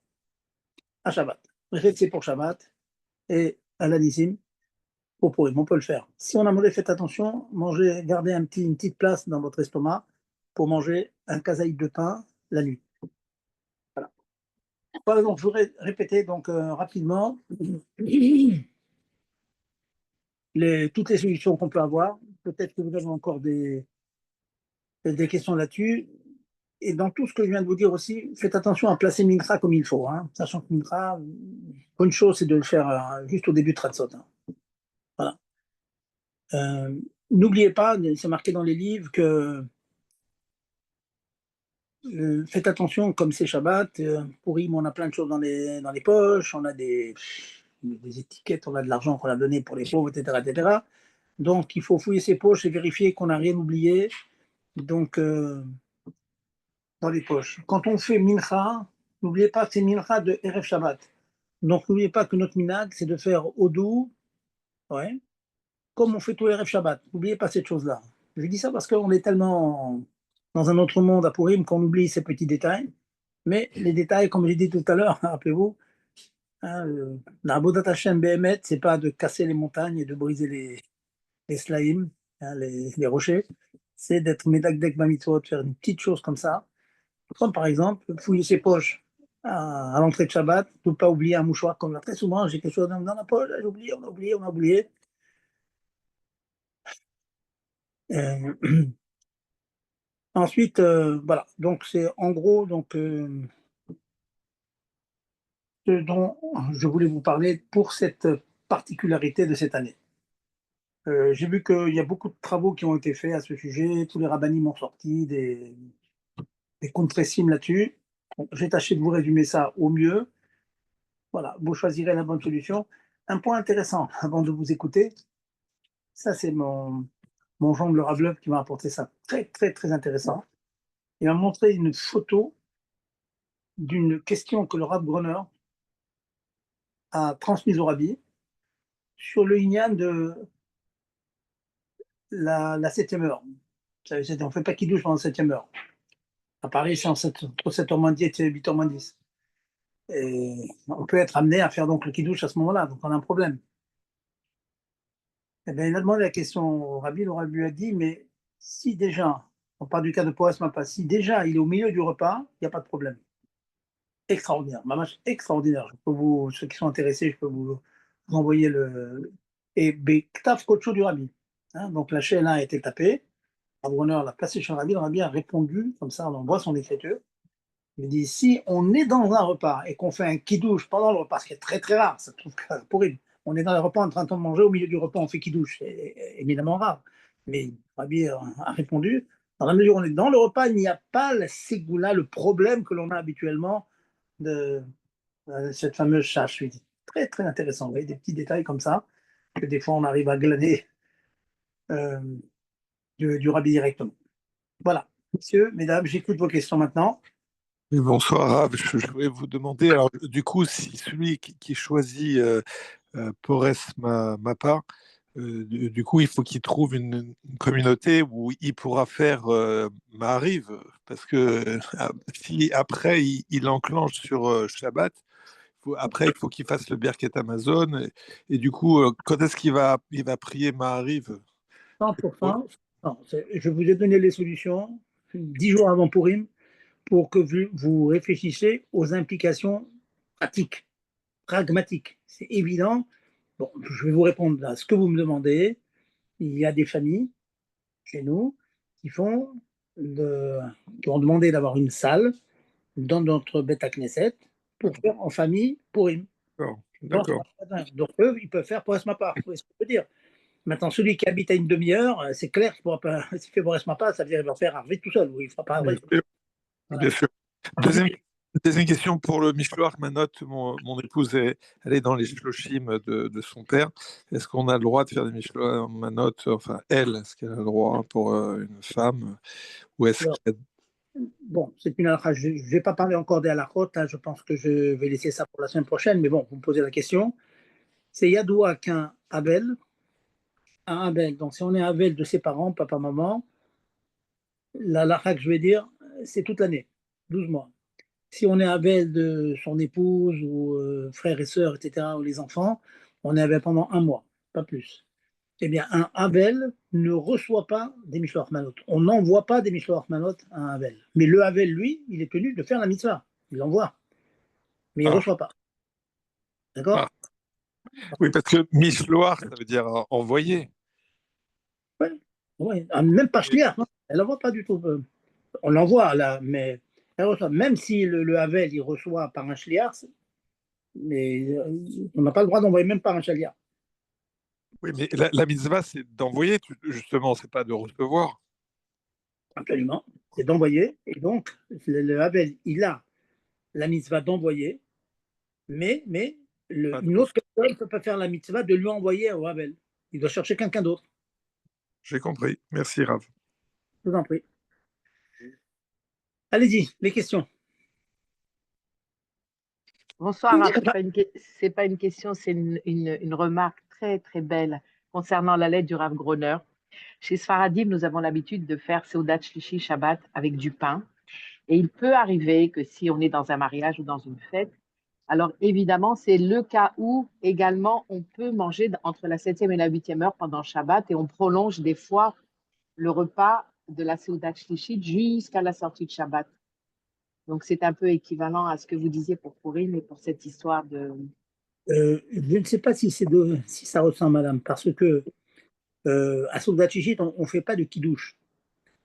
à Shabbat. C'est pour Shabbat et à l'Anissim pour Purim. On peut le faire. Si on a mangé, faites attention, mangez, gardez une petite place dans votre estomac pour manger un kazaïd de pain la nuit. Voilà. Voilà, donc, je voudrais répéter donc, rapidement toutes les solutions qu'on peut avoir. Peut-être que vous avez encore des questions là-dessus. Et dans tout ce que je viens de vous dire aussi, faites attention à placer Mincha comme il faut. Hein. Sachant que Mincha, bonne chose, c'est de le faire juste au début de Tratzot. Hein. Voilà. N'oubliez pas, c'est marqué dans les livres que faites attention, comme c'est Shabbat, pour Purim, on a plein de choses dans les poches, on a des étiquettes, on a de l'argent qu'on a donné pour les pauvres, etc., etc. Donc, il faut fouiller ses poches et vérifier qu'on n'a rien oublié. Donc, dans les poches. Quand on fait Mincha, n'oubliez pas que c'est Mincha de Erev Shabbat. Donc, n'oubliez pas que notre minag, c'est de faire Odou, ouais, comme on fait tous les Erev Shabbat. N'oubliez pas cette chose-là. Je dis ça parce qu'on est tellement dans un autre monde à Purim qu'on oublie ces petits détails. Mais les détails, comme j'ai dit tout à l'heure, rappelez-vous, hein, la Abodat Hashem Behemet, c'est pas de casser les montagnes et de briser les slaïm, hein, les rochers. C'est d'être Medakdek Bamitzvot, de faire une petite chose comme ça. Comme par exemple, fouiller ses poches à l'entrée de Shabbat, ne pas oublier un mouchoir, comme très souvent, j'ai quelque chose dans la poche, j'ai oublié, on a oublié. Euh, ensuite, voilà, donc c'est en gros donc, ce dont je voulais vous parler pour cette particularité de cette année. J'ai vu qu'il y a beaucoup de travaux qui ont été faits à ce sujet, tous les rabbinim ont sorti des contressim là-dessus. Bon, j'ai tâché de vous résumer ça au mieux. Voilà, vous choisirez la bonne solution. Un point intéressant avant de vous écouter, ça c'est mon Jean le Ravlov qui m'a apporté ça. Très, très, très intéressant. Il m'a montré une photo d'une question que le Rav Groner a transmise au Rabbi sur le Inyan de la 7e heure. On ne fait pas qui douche pendant la 7e heure. À Paris, c'est entre 7h moins 10 et 8h moins 10. Et on peut être amené à faire donc le kidouche à ce moment-là, donc on a un problème. Eh bien, il a demandé la question au Rabbi, le Rabbi a dit, mais si déjà, on parle du cas de Porès Mapa, si déjà il est au milieu du repas, il n'y a pas de problème. Extraordinaire, mamache extraordinaire. Ceux qui sont intéressés, je peux vous envoyer le. Et Bektaf Kocho du Rabbi. Hein, donc la chaîne a été tapée, Rabbi l'a placé chez le Rabbi a répondu, comme ça on voit son écriture. Il dit si on est dans un repas et qu'on fait un kidouche pendant le repas, ce qui est très très rare, ça se trouve pourri. On est dans le repas en train de manger, au milieu du repas on fait kidouche, c'est évidemment rare. Mais Rabbi a répondu dans la mesure où on est dans le repas, il n'y a pas la ségoula, le problème que l'on a habituellement de cette fameuse chasse. Très très intéressant. Vous voyez, des petits détails comme ça, que des fois on arrive à glaner euh, du rabbi directement. Voilà. Messieurs, mesdames, j'écoute vos questions maintenant. Oui, bonsoir, Rav. Je voulais vous demander, alors, du coup, si celui qui choisit Porès Mapa, du coup, il faut qu'il trouve une communauté où il pourra faire Maariv, parce que si après il enclenche sur Shabbat, après il faut qu'il fasse le Birket Amazon, et du coup, quand est-ce qu'il va prier Maariv? 100%. Non, je vous ai donné les solutions 10 jours avant Purim pour que vous réfléchissiez aux implications pratiques, pragmatiques. C'est évident. Bon, je vais vous répondre à ce que vous me demandez. Il y a des familles chez nous qui qui ont demandé d'avoir une salle dans notre Beth Knesset pour faire en famille Purim. D'accord, Donc, d'accord. eux, ils peuvent faire Boris Mapa. Vous voyez ce que je veux dire? Maintenant, celui qui habite à une demi-heure, c'est clair qu'il ne pourra pas. S'il fait Boris Mapa, ça veut dire qu'il va faire Arvit tout seul. Ou il ne fera pas Arvit. Voilà. Bien sûr. Deuxième question pour le Mishloach Manot. Mon épouse, elle est dans les shloshim de son père. Est-ce qu'on a le droit de faire des Mishloach Manot, enfin, elle, est-ce qu'elle a le droit pour une femme? Ou est-ce Alors, qu'il y a... bon, c'est une halakha. Je ne vais pas parler encore des halakhot. Hein, je pense que je vais laisser ça pour la semaine prochaine. Mais bon, vous me posez la question. C'est Yadoua qu'un Abel, un Abel. Donc, si on est Abel de ses parents, papa, maman, la halakha que je vais dire, c'est toute l'année, 12 mois. Si on est Abel de son épouse ou frères et sœurs, etc., ou les enfants, on est Abel pendant un mois, pas plus. Eh bien, un Havel ne reçoit pas des Mishloach Manot. On n'envoie pas des Mishloach Manot à un Havel. Mais le Havel, lui, il est tenu de faire la mitzvah. Il l'envoie, mais il ne Ah, reçoit pas. D'accord? ah. Oui, parce que Mishloach, ça veut dire envoyer. Ouais. Ouais. Ah, même pas Et- Shliach, non, elle n'envoie pas du tout. On l'envoie là, mais elle reçoit. Même si le Havel, il reçoit par un Shliach, mais on n'a pas le droit d'envoyer même par un Shliach. Oui, mais la mitzvah, c'est d'envoyer, justement, c'est pas de recevoir. Absolument. C'est d'envoyer. Et donc, le Havel, il a la mitzvah d'envoyer. Mais Pas de une autre recevoir. personne ne peut pas faire la mitzvah de lui envoyer au Abel. Il doit chercher quelqu'un d'autre. J'ai compris. Merci, Rav. Je vous en prie. Allez-y, les questions. Bonsoir, Raph. C'est pas une question, c'est une remarque très, très belle concernant la lettre du Rav Groner. Chez Sfaradim, nous avons l'habitude de faire Seudat Shlishi Shabbat avec du pain. Et il peut arriver que si on est dans un mariage ou dans une fête, alors évidemment, c'est le cas où également on peut manger entre la 7e et la 8e heure pendant Shabbat et on prolonge des fois le repas de la Seudat Shlishi jusqu'à la sortie de Shabbat. Donc c'est un peu équivalent à ce que vous disiez pour Purim et pour cette histoire de... Je ne sais pas si ça ressemble, madame, parce que à Soldat Chichit, on ne fait pas de kidouche.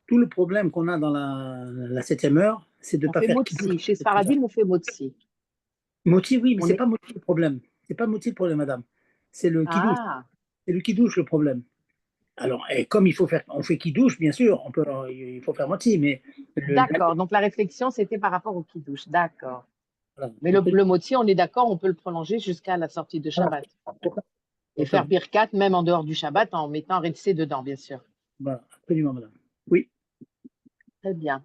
Tout le problème qu'on a dans la 7e heure, c'est de ne On pas fait faire kidouche. motzi. Chez Sfaradim, on fait motzi. Moti, oui, mais On ce n'est est... pas moti le problème. C'est pas moti le problème, madame. C'est le kidouche. Ah, C'est le kidouche le problème. Alors, et comme on fait kidouche, bien sûr, il faut faire moti, mais d'accord. Donc la réflexion, c'était par rapport au kiddush. D'accord. voilà, Mais le motzi, on est d'accord, on peut le prolonger jusqu'à la sortie de voilà, Shabbat. Et faire Birkat, même en dehors du Shabbat, en mettant Retsé dedans, bien sûr. voilà, absolument, madame. Oui. Très bien.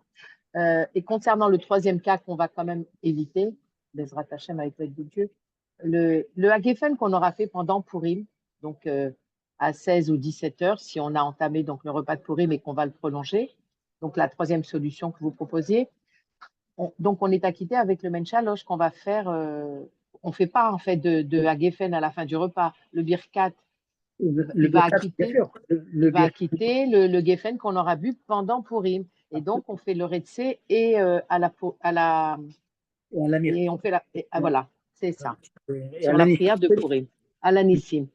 Et concernant le troisième cas qu'on va quand même éviter, Bezrat Hashem avec l'aide de Dieu, le Hagefen qu'on aura fait pendant Purim, donc à 16 ou 17 heures, si on a entamé donc le repas de Purim et qu'on va le prolonger, donc la troisième solution que vous proposiez, donc on est acquitté avec le Menchalosh qu'on va faire, on ne fait pas en fait de Hagefen à la fin du repas. Le Birkat, Le il va birkat, bien acquitter, sûr. il va acquitter le Geffen qu'on aura bu pendant Purim. Et donc, on fait le Retsé et et à l'amir. et on fait voilà, c'est ça. Et à Sur la l'anif. prière de Purim. À l'anissim.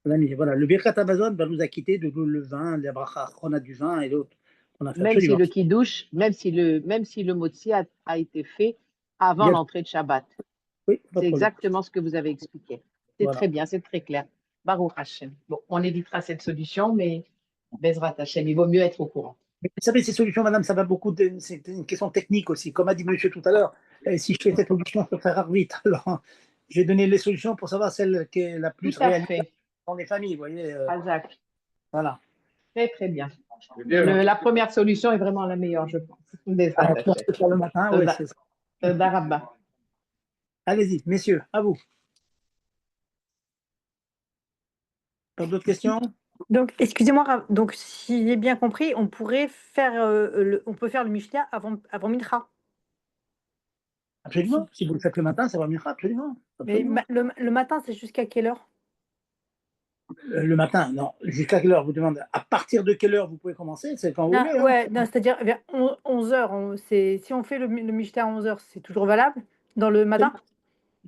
Voilà. Le birkat Amazon va nous acquitter de le vin, la bracha on a du vin et d'autres qu'on a fait Même si absolument. le kiddush, même si le motzi a été fait avant Bien, l'entrée de Shabbat. oui, pas de C'est problème. exactement ce que vous avez expliqué. C'est Voilà. très bien, c'est très clair. Baruch Hashem. Bon, on évitera cette solution, mais Bezrat Hashem, il vaut mieux être au courant. Mais vous savez, ces solutions, madame, ça va beaucoup. C'est une question technique aussi. Comme a dit monsieur tout à l'heure, si je fais cette solution, je peux faire vite. Alors, j'ai donné les solutions pour savoir celle qui est la Tout plus à réalisable fait. dans les familles, vous voyez. Razak. Voilà. Très, très bien. La première solution est vraiment la meilleure, je pense. Alors, je pense que pour le matin, oui, c'est ça. Darabba. Allez-y, messieurs, à vous. Pas d'autres questions? Donc, excusez-moi, donc si j'ai bien compris, on pourrait faire, on peut faire le Mishnah avant Mincha. Absolument. Si vous le faites le matin, ça va mieux, absolument. Mais Absolument. le matin, c'est jusqu'à quelle heure? Le matin, non. Jusqu'à quelle heure vous demandez? À partir de quelle heure vous pouvez commencer? C'est quand vous Non, voulez. Hein. ouais, non, c'est-à-dire vers 11 heures. Si on fait le Mishnah à 11 heures, c'est toujours valable dans le matin?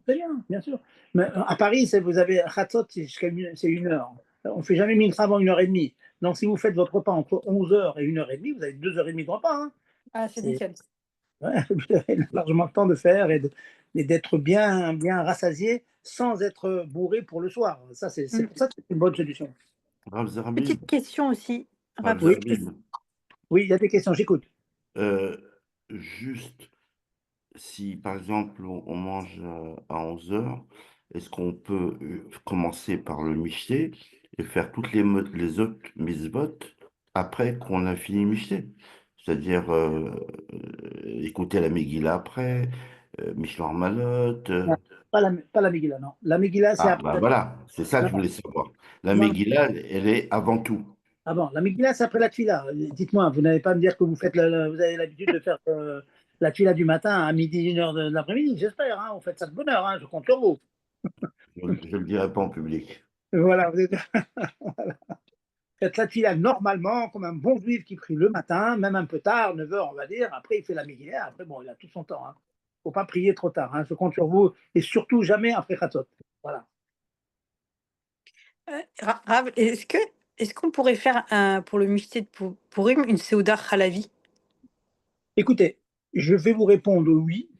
Très bien, bien sûr. Mais à Paris, vous avez Khatzot, c'est 1 heure. On ne fait jamais Mincha avant 1h30. Donc, si vous faites votre repas entre 11h et 1h30, vous avez 2h30 de repas. Hein. Ah, c'est nickel. Ouais, vous avez largement le temps de faire et d'être bien, bien rassasié sans être bourré pour le soir. Ça, c'est pour ça que c'est une bonne solution. Rav Zerbib, Petite question aussi. Rav Oui. Zerbib, Oui, il y a des questions, j'écoute. juste si par exemple on mange à 11 heures, est-ce qu'on peut commencer par le michté et faire toutes les autres mitzvot après qu'on a fini le michté? C'est-à-dire écouter la Megillah après, Mishloach Malot. Non, pas la Megillah, non. La Megillah, c'est Ah, après. bah voilà, c'est ça que Non, je voulais savoir. La non, Megillah, elle est avant tout. ah bon, la Megillah, c'est après la Tfila. Dites-moi, vous n'allez pas me dire que vous vous avez l'habitude de faire la Tfila du matin à midi, 1h de l'après-midi, j'espère. Hein, vous faites ça de bonne heure, hein, je compte sur vous. Je ne le dirai pas en public. Voilà, voilà. Faites la Tfila normalement, comme un bon juif qui prie le matin, même un peu tard, 9h, on va dire. Après, il fait la Megillah. Après, bon, il a tout son temps. Il ne faut pas prier trop tard. Hein, je compte sur vous. Et surtout, jamais après Khatzot. Voilà. Rav, est-ce qu'on pourrait faire pour le Mishnah de Purim une Seuda Halavi? Écoutez, je vais vous répondre oui,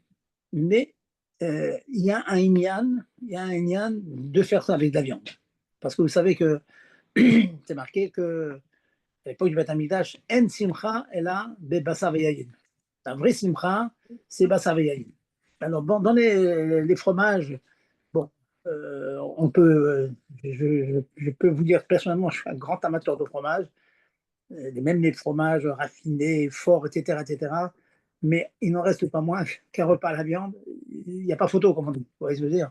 mais il y a un inyan de faire ça avec de la viande. Parce que vous savez que c'est marqué que à l'époque du Beth Amikdash, En simcha ela bebasar veyayin. La vraie simcha, c'est basar veyayin. Alors, bon, dans les fromages, bon, on peut, je peux vous dire personnellement, je suis un grand amateur de fromage, même les fromages raffinés, forts, etc., etc. Mais il n'en reste pas moins qu'un repas à la viande, il n'y a pas photo, comme on dit, vous voyez ce que je veux dire.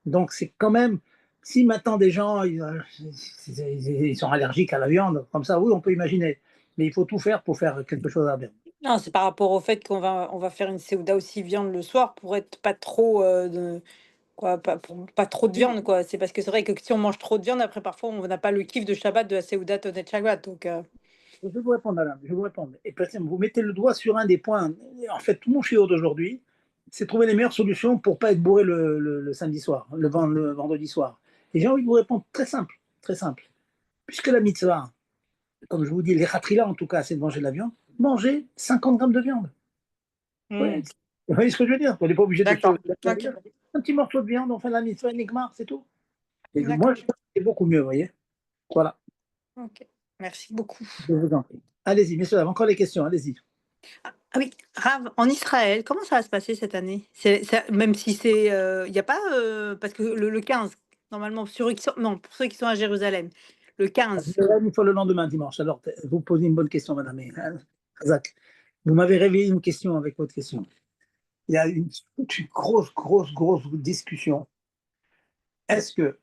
Donc, c'est quand même, si maintenant des gens, ils sont allergiques à la viande, comme ça, oui, on peut imaginer. Mais il faut tout faire pour faire quelque chose à la viande. Non, c'est par rapport au fait on va faire une Seuda aussi viande le soir pour être pas trop pas trop de viande, quoi. C'est parce que c'est vrai que si on mange trop de viande, après parfois on n'a pas le kiff de Shabbat de la Seuda Tonet Shabbat. Donc Je vais vous répondre, madame, je vais vous répondre. Et peut-être vous mettez le doigt sur un des points. En fait, tout mon chiot d'aujourd'hui, c'est trouver les meilleures solutions pour ne pas être bourré le samedi soir, le vendredi soir. Et j'ai envie de vous répondre très simple, très simple. Puisque la mitzvah, comme je vous dis, les khatrila en tout cas, c'est de manger de la viande, mangez 50 grammes de viande. Ouais. Vous voyez ce que je veux dire? On n'est pas obligé de D'accord. tuer. Un petit morceau de viande, on fait la mitzvah, nigmar, c'est tout. Et D'accord. moi, je pense que c'est beaucoup mieux, vous voyez? Voilà. Ok. Merci beaucoup. Je vous en prie. Allez-y, messieurs, encore les questions, allez-y. Ah oui, Rav, en Israël, comment ça va se passer cette année? Même si c'est, il n'y a pas, parce que le 15, normalement, non, pour ceux qui sont à Jérusalem, le 15. Une fois le lendemain, dimanche. Alors, vous posez une bonne question, madame Razak. Vous m'avez réveillé une question avec votre question. Il y a une grosse discussion. Est-ce que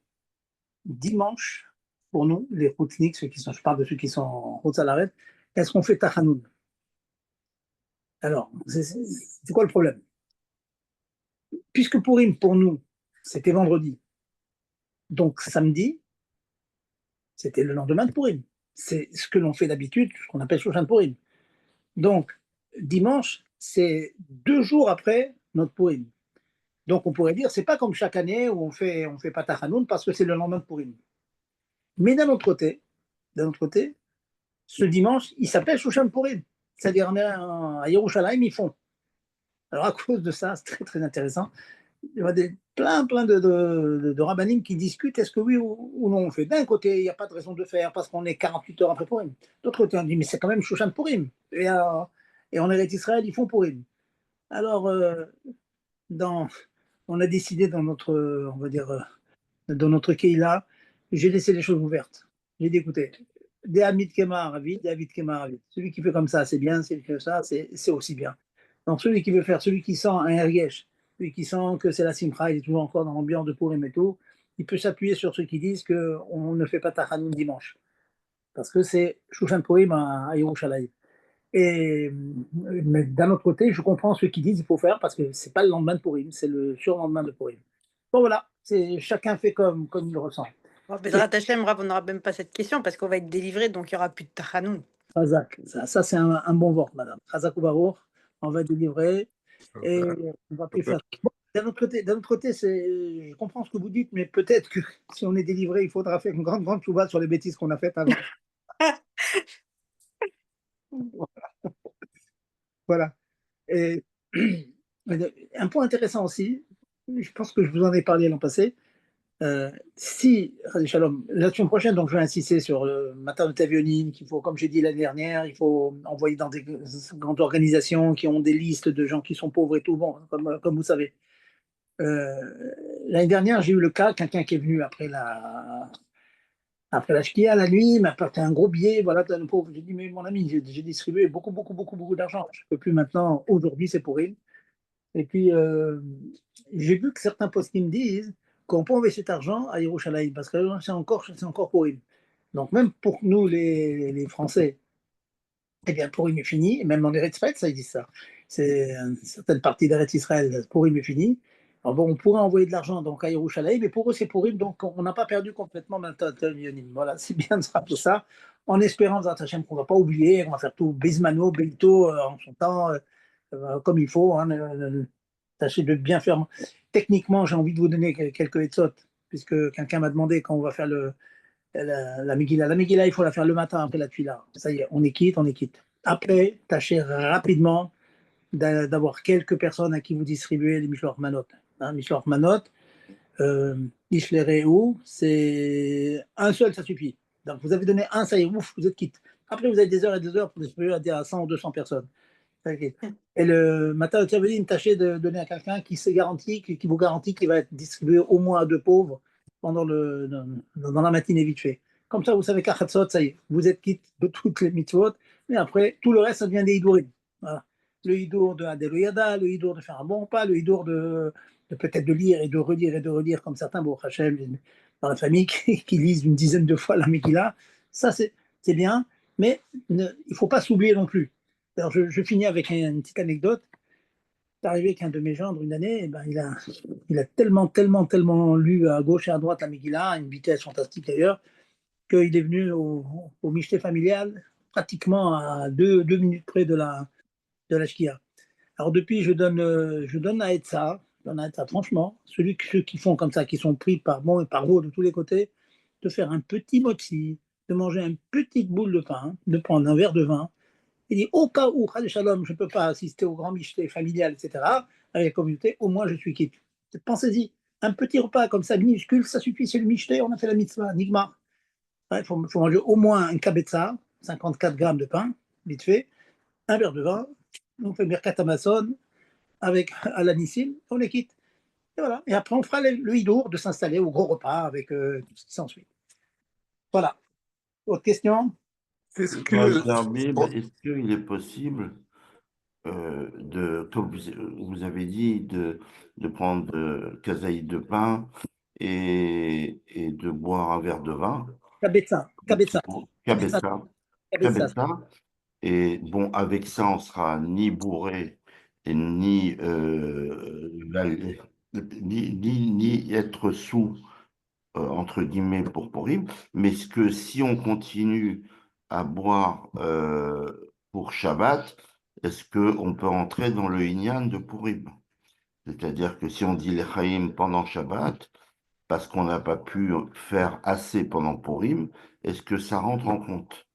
dimanche, pour nous, les routniks, je parle de ceux qui sont en route à l'arrêt, est-ce qu'on fait Tachanoun? Alors, c'est quoi le problème? Puisque Purim, pour nous, c'était vendredi, donc samedi, c'était le lendemain de Purim. C'est ce que l'on fait d'habitude, ce qu'on appelle Shoshan Purim. Donc, dimanche, c'est 2 jours après notre Purim. Donc, on pourrait dire, c'est pas comme chaque année où on fait pas Tachanoun parce que c'est le lendemain de Purim. Mais d'un autre côté, ce dimanche, il s'appelle Shoshan Purim. C'est-à-dire, à Yerushalayim, ils font. Alors, à cause de ça, c'est très, très intéressant. Il y a plein de rabbinim qui discutent est-ce que oui ou non on fait. D'un côté, il n'y a pas de raison de faire parce qu'on est 48 heures après Purim. D'autre côté, on dit mais c'est quand même Shoshan Purim. Et en Eretz Israël, ils font Purim. Alors, on a décidé dans notre, on va dire, dans notre Keïla, j'ai laissé les choses ouvertes. J'ai dit écoutez, Des Hamid Kemar Avid, des Hamid Kemar Avid. Celui qui fait comme ça, c'est bien, celui qui fait ça, c'est aussi bien. Donc celui qui veut faire, celui qui sent un Ergesh, celui qui sent que c'est la Simcha, il est toujours encore dans l'ambiance de Purim et tout, il peut s'appuyer sur ceux qui disent qu'on ne fait pas Tachanoun dimanche. Parce que c'est Shushan Purim à Yerushalayim. Mais d'un autre côté, je comprends ceux qui disent qu'il faut faire parce que c'est pas le lendemain de Purim, c'est le surlendemain de Purim. Bon voilà, chacun fait comme il le ressent. Bon, Bezrat Hashem, Rav, on n'aura même pas cette question parce qu'on va être délivré, donc il n'y aura plus de Tachanoun. Chazak, ça c'est un bon wort, madame. Chazak ou Baruch, on va délivrer et on va plus faire. Bon, d'un autre côté, je comprends ce que vous dites, mais peut-être que si on est délivré, il faudra faire une grande chouva sur les bêtises qu'on a faites avant. Voilà. Et, un point intéressant aussi, je pense que je vous en ai parlé l'an passé. Si, Shalom, la semaine prochaine, donc je vais insister sur le matin de Tavionine, qu'il faut, comme j'ai dit l'année dernière, il faut envoyer dans des grandes organisations qui ont des listes de gens qui sont pauvres et tout, bon, comme vous savez. L'année dernière, j'ai eu le cas, quelqu'un qui est venu après la shkia, la nuit, il m'a apporté un gros billet, voilà, le pauvre. J'ai dit, mais mon ami, j'ai distribué beaucoup d'argent. Je ne peux plus maintenant, aujourd'hui, c'est pour il. Et puis, j'ai vu que certains postes qui me disent qu'on peut envoyer cet argent à Yerushalayim, parce que c'est encore pour eux. Donc, même pour nous, les Français, eh bien, Purim est fini, et même en Eretz Israël, ça existe ça. C'est une certaine partie d'Eretz Israël, Purim est fini. Alors bon, on pourrait envoyer de l'argent donc à Yerushalayim, mais pour eux, c'est Purim, donc on n'a pas perdu complètement maintenant. Voilà, c'est bien de se rappeler ça, en espérant, Hachem, qu'on ne va pas oublier, qu'on va faire tout bismano, belto, en son temps, comme il faut. Hein, tâchez de bien faire. Techniquement, j'ai envie de vous donner quelques etzot, puisque quelqu'un m'a demandé quand on va faire la Megillah. La Megillah, il faut la faire le matin après la Tuila. Ça y est, on est quitte, on est quitte. Après, tâchez rapidement d'avoir quelques personnes à qui vous distribuez les Mishloach Manot. Hein, Mishloach Manot, Ishlereu, c'est un seul, ça suffit. Donc vous avez donné un, ça y est, ouf, vous êtes quitte. Après, vous avez des heures et des heures pour distribuer à 100 ou 200 personnes. Okay. Et le matin de Tchaveline, tâchez de donner à quelqu'un qui vous garantit qu'il va être distribué au moins à deux pauvres dans la matinée vite fait. Comme ça, vous savez qu'à Khatsot, ça y est, vous êtes quitte de toutes les mitzvot, mais après, tout le reste, ça devient des hidourim. Voilà. Le hidour de Adeloyada, le hidour de faire un bon repas, le hidour de peut-être de lire et de relire, comme certains, bon, Hachem, dans la famille, qui lisent une dizaine de fois la Megillah. Ça, c'est bien, mais il ne faut pas s'oublier non plus. Alors, je finis avec une petite anecdote. C'est arrivé qu'un de mes gendres, une année, ben, il a tellement lu à gauche et à droite la Megillah, à une vitesse fantastique d'ailleurs, qu'il est venu au Michté familial, pratiquement à deux minutes près de la Shkia. Alors, depuis, je donne à Etza, franchement, ceux qui font comme ça, qui sont pris par bon et par gros de tous les côtés, de faire un petit motzi, de manger une petite boule de pain, de prendre un verre de vin. Il dit, au cas où, Shalom, je ne peux pas assister au grand michté familial, etc., avec la communauté, au moins je suis quitte. Pensez-y, un petit repas comme ça, minuscule, ça suffit, c'est le michté, on a fait la mitzvah, nigma. Il faut manger au moins un kabetza, 54 grammes de pain, vite fait, un verre de vin, on fait Birkat Amazon avec Alanissim, on les quitte. Et voilà. Et après, on fera le hidour de s'installer au gros repas avec tout ce qui s'ensuit. Voilà. Autre question? Est-ce Est-ce qu'il est possible comme vous avez dit, de prendre kazaï de pain et de boire un verre de vin? Kabetza. Et bon, avec ça, on sera ni bourré et ni être sous, entre guillemets, pour Purim. Mais est-ce que si on continue à boire pour Shabbat, est-ce qu'on peut entrer dans le Inyan de Purim? C'est-à-dire que si on dit les Chaim pendant Shabbat, parce qu'on n'a pas pu faire assez pendant Purim, est-ce que ça rentre en compte?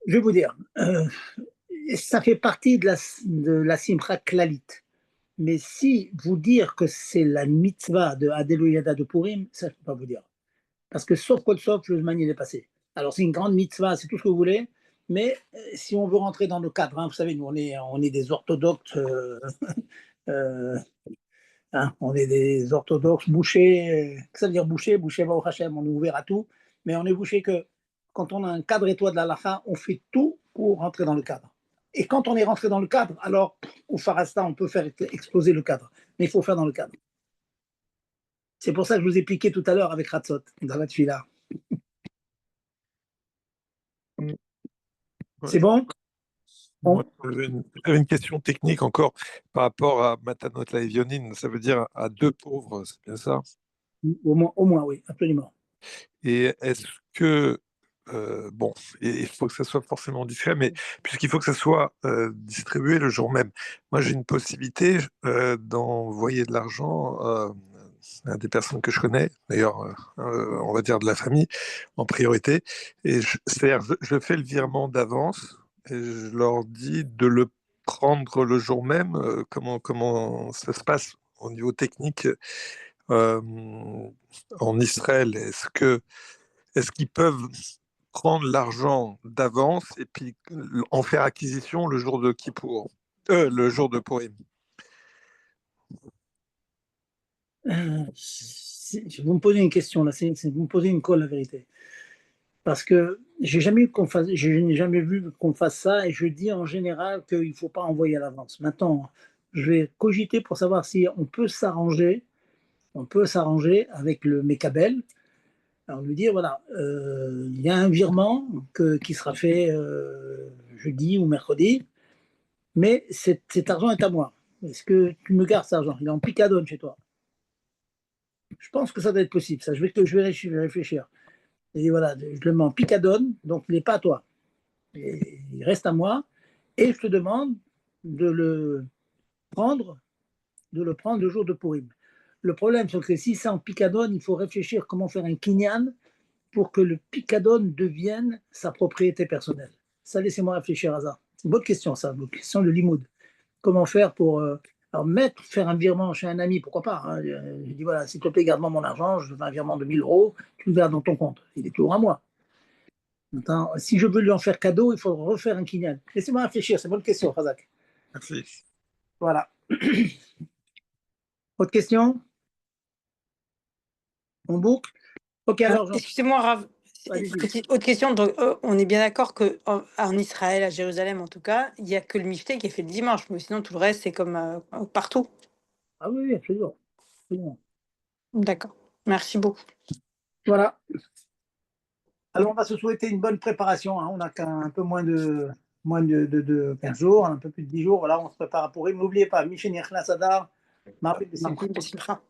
Je vais vous dire, ça fait partie de la Simcha Klalit. Mais si vous dire que c'est la mitzvah de Adeloyada de Purim, ça je ne peux pas vous dire. Parce que sauf le Zman il est passé. Alors c'est une grande mitzvah, c'est tout ce que vous voulez, mais si on veut rentrer dans le cadre, hein, vous savez, nous on est des orthodoxes, hein, on est des orthodoxes bouchés, que ça veut dire boucher, Baruch Hashem, on est ouvert à tout, mais on est bouché que quand on a un cadre étoile de la halakha, on fait tout pour rentrer dans le cadre. Et quand on est rentré dans le cadre, alors, au Farasta, on peut faire exploser le cadre. Mais il faut faire dans le cadre. C'est pour ça que je vous ai piqué tout à l'heure avec Ratzot, dans la tefila. C'est bon? Moi, j'avais une question technique encore par rapport à Matanot Laevionin. Ça veut dire à deux pauvres, c'est bien ça? Au moins, oui, absolument. Et est-ce que, bon, il faut que ça soit forcément discret, mais puisqu'il faut que ça soit distribué le jour même, moi j'ai une possibilité d'envoyer de l'argent à des personnes que je connais, d'ailleurs, on va dire de la famille en priorité, et c'est-à-dire je fais le virement d'avance et je leur dis de le prendre le jour même. Comment ça se passe au niveau technique en Israël? Est-ce qu'ils peuvent prendre l'argent d'avance et puis en faire acquisition le jour de Kippour, le jour de Purim? Vous me posez une question, là, vous me posez une colle, la vérité. Parce que je n'ai jamais vu qu'on fasse ça, et je dis en général qu'il ne faut pas envoyer à l'avance. Maintenant, je vais cogiter pour savoir si on peut s'arranger avec le Mekabel. Alors lui dire, voilà, il y a un virement qui sera fait jeudi ou mercredi, mais cet argent est à moi. Est-ce que tu me gardes cet argent? Il est en picadone chez toi. Je pense que ça doit être possible, ça. Je vais réfléchir. Et voilà, je le mets en picadone, donc il n'est pas à toi. Et il reste à moi, et je te demande de le prendre, le jour de Purim. Le problème, c'est que si c'est en picadone, il faut réfléchir comment faire un kinyan pour que le picadone devienne sa propriété personnelle. Ça, laissez-moi réfléchir à ça. C'est une bonne question, ça, une question de limoud. Comment faire pour alors faire un virement chez un ami, pourquoi pas, hein. Je dis, voilà, s'il te plaît, garde-moi mon argent, je fais un virement de 1 000 €, tu le gardes dans ton compte. Il est toujours à moi. Maintenant, si je veux lui en faire cadeau, il faut refaire un kinyan. Laissez-moi réfléchir, c'est une bonne question, Razak. Merci. Voilà. Autre question? On boucle? Ok, alors, Excusez-moi, Rav. Autre question. Donc, on est bien d'accord qu'en Israël, à Jérusalem en tout cas, il n'y a que le mifté qui est fait le dimanche, mais sinon tout le reste, c'est comme partout. Ah oui, absolument. D'accord. Merci beaucoup. Voilà. Alors, on va se souhaiter une bonne préparation, hein. On n'a qu'un peu moins de 15 jours, un peu plus de 10 jours. Voilà, on se prépare pour Purim. N'oubliez pas, Michénir Sadar, Marie de Simcha.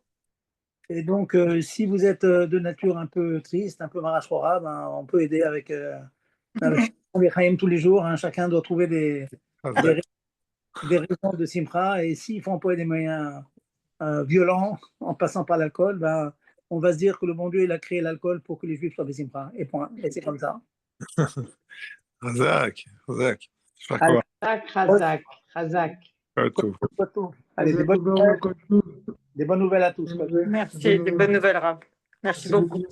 Et donc, si vous êtes de nature un peu triste, un peu marachora, ben, on peut aider avec les Chaim tous les jours, hein. Chacun doit trouver des raisons de Simcha. Et s'il faut employer des moyens violents en passant par l'alcool, ben, on va se dire que le bon Dieu il a créé l'alcool pour que les Juifs soient des Simcha. Et point. Et c'est comme ça. Razak. Allez. Razak. Allez, des bonnes nouvelles à tous. Merci, des bonnes nouvelles, Rav. Merci beaucoup.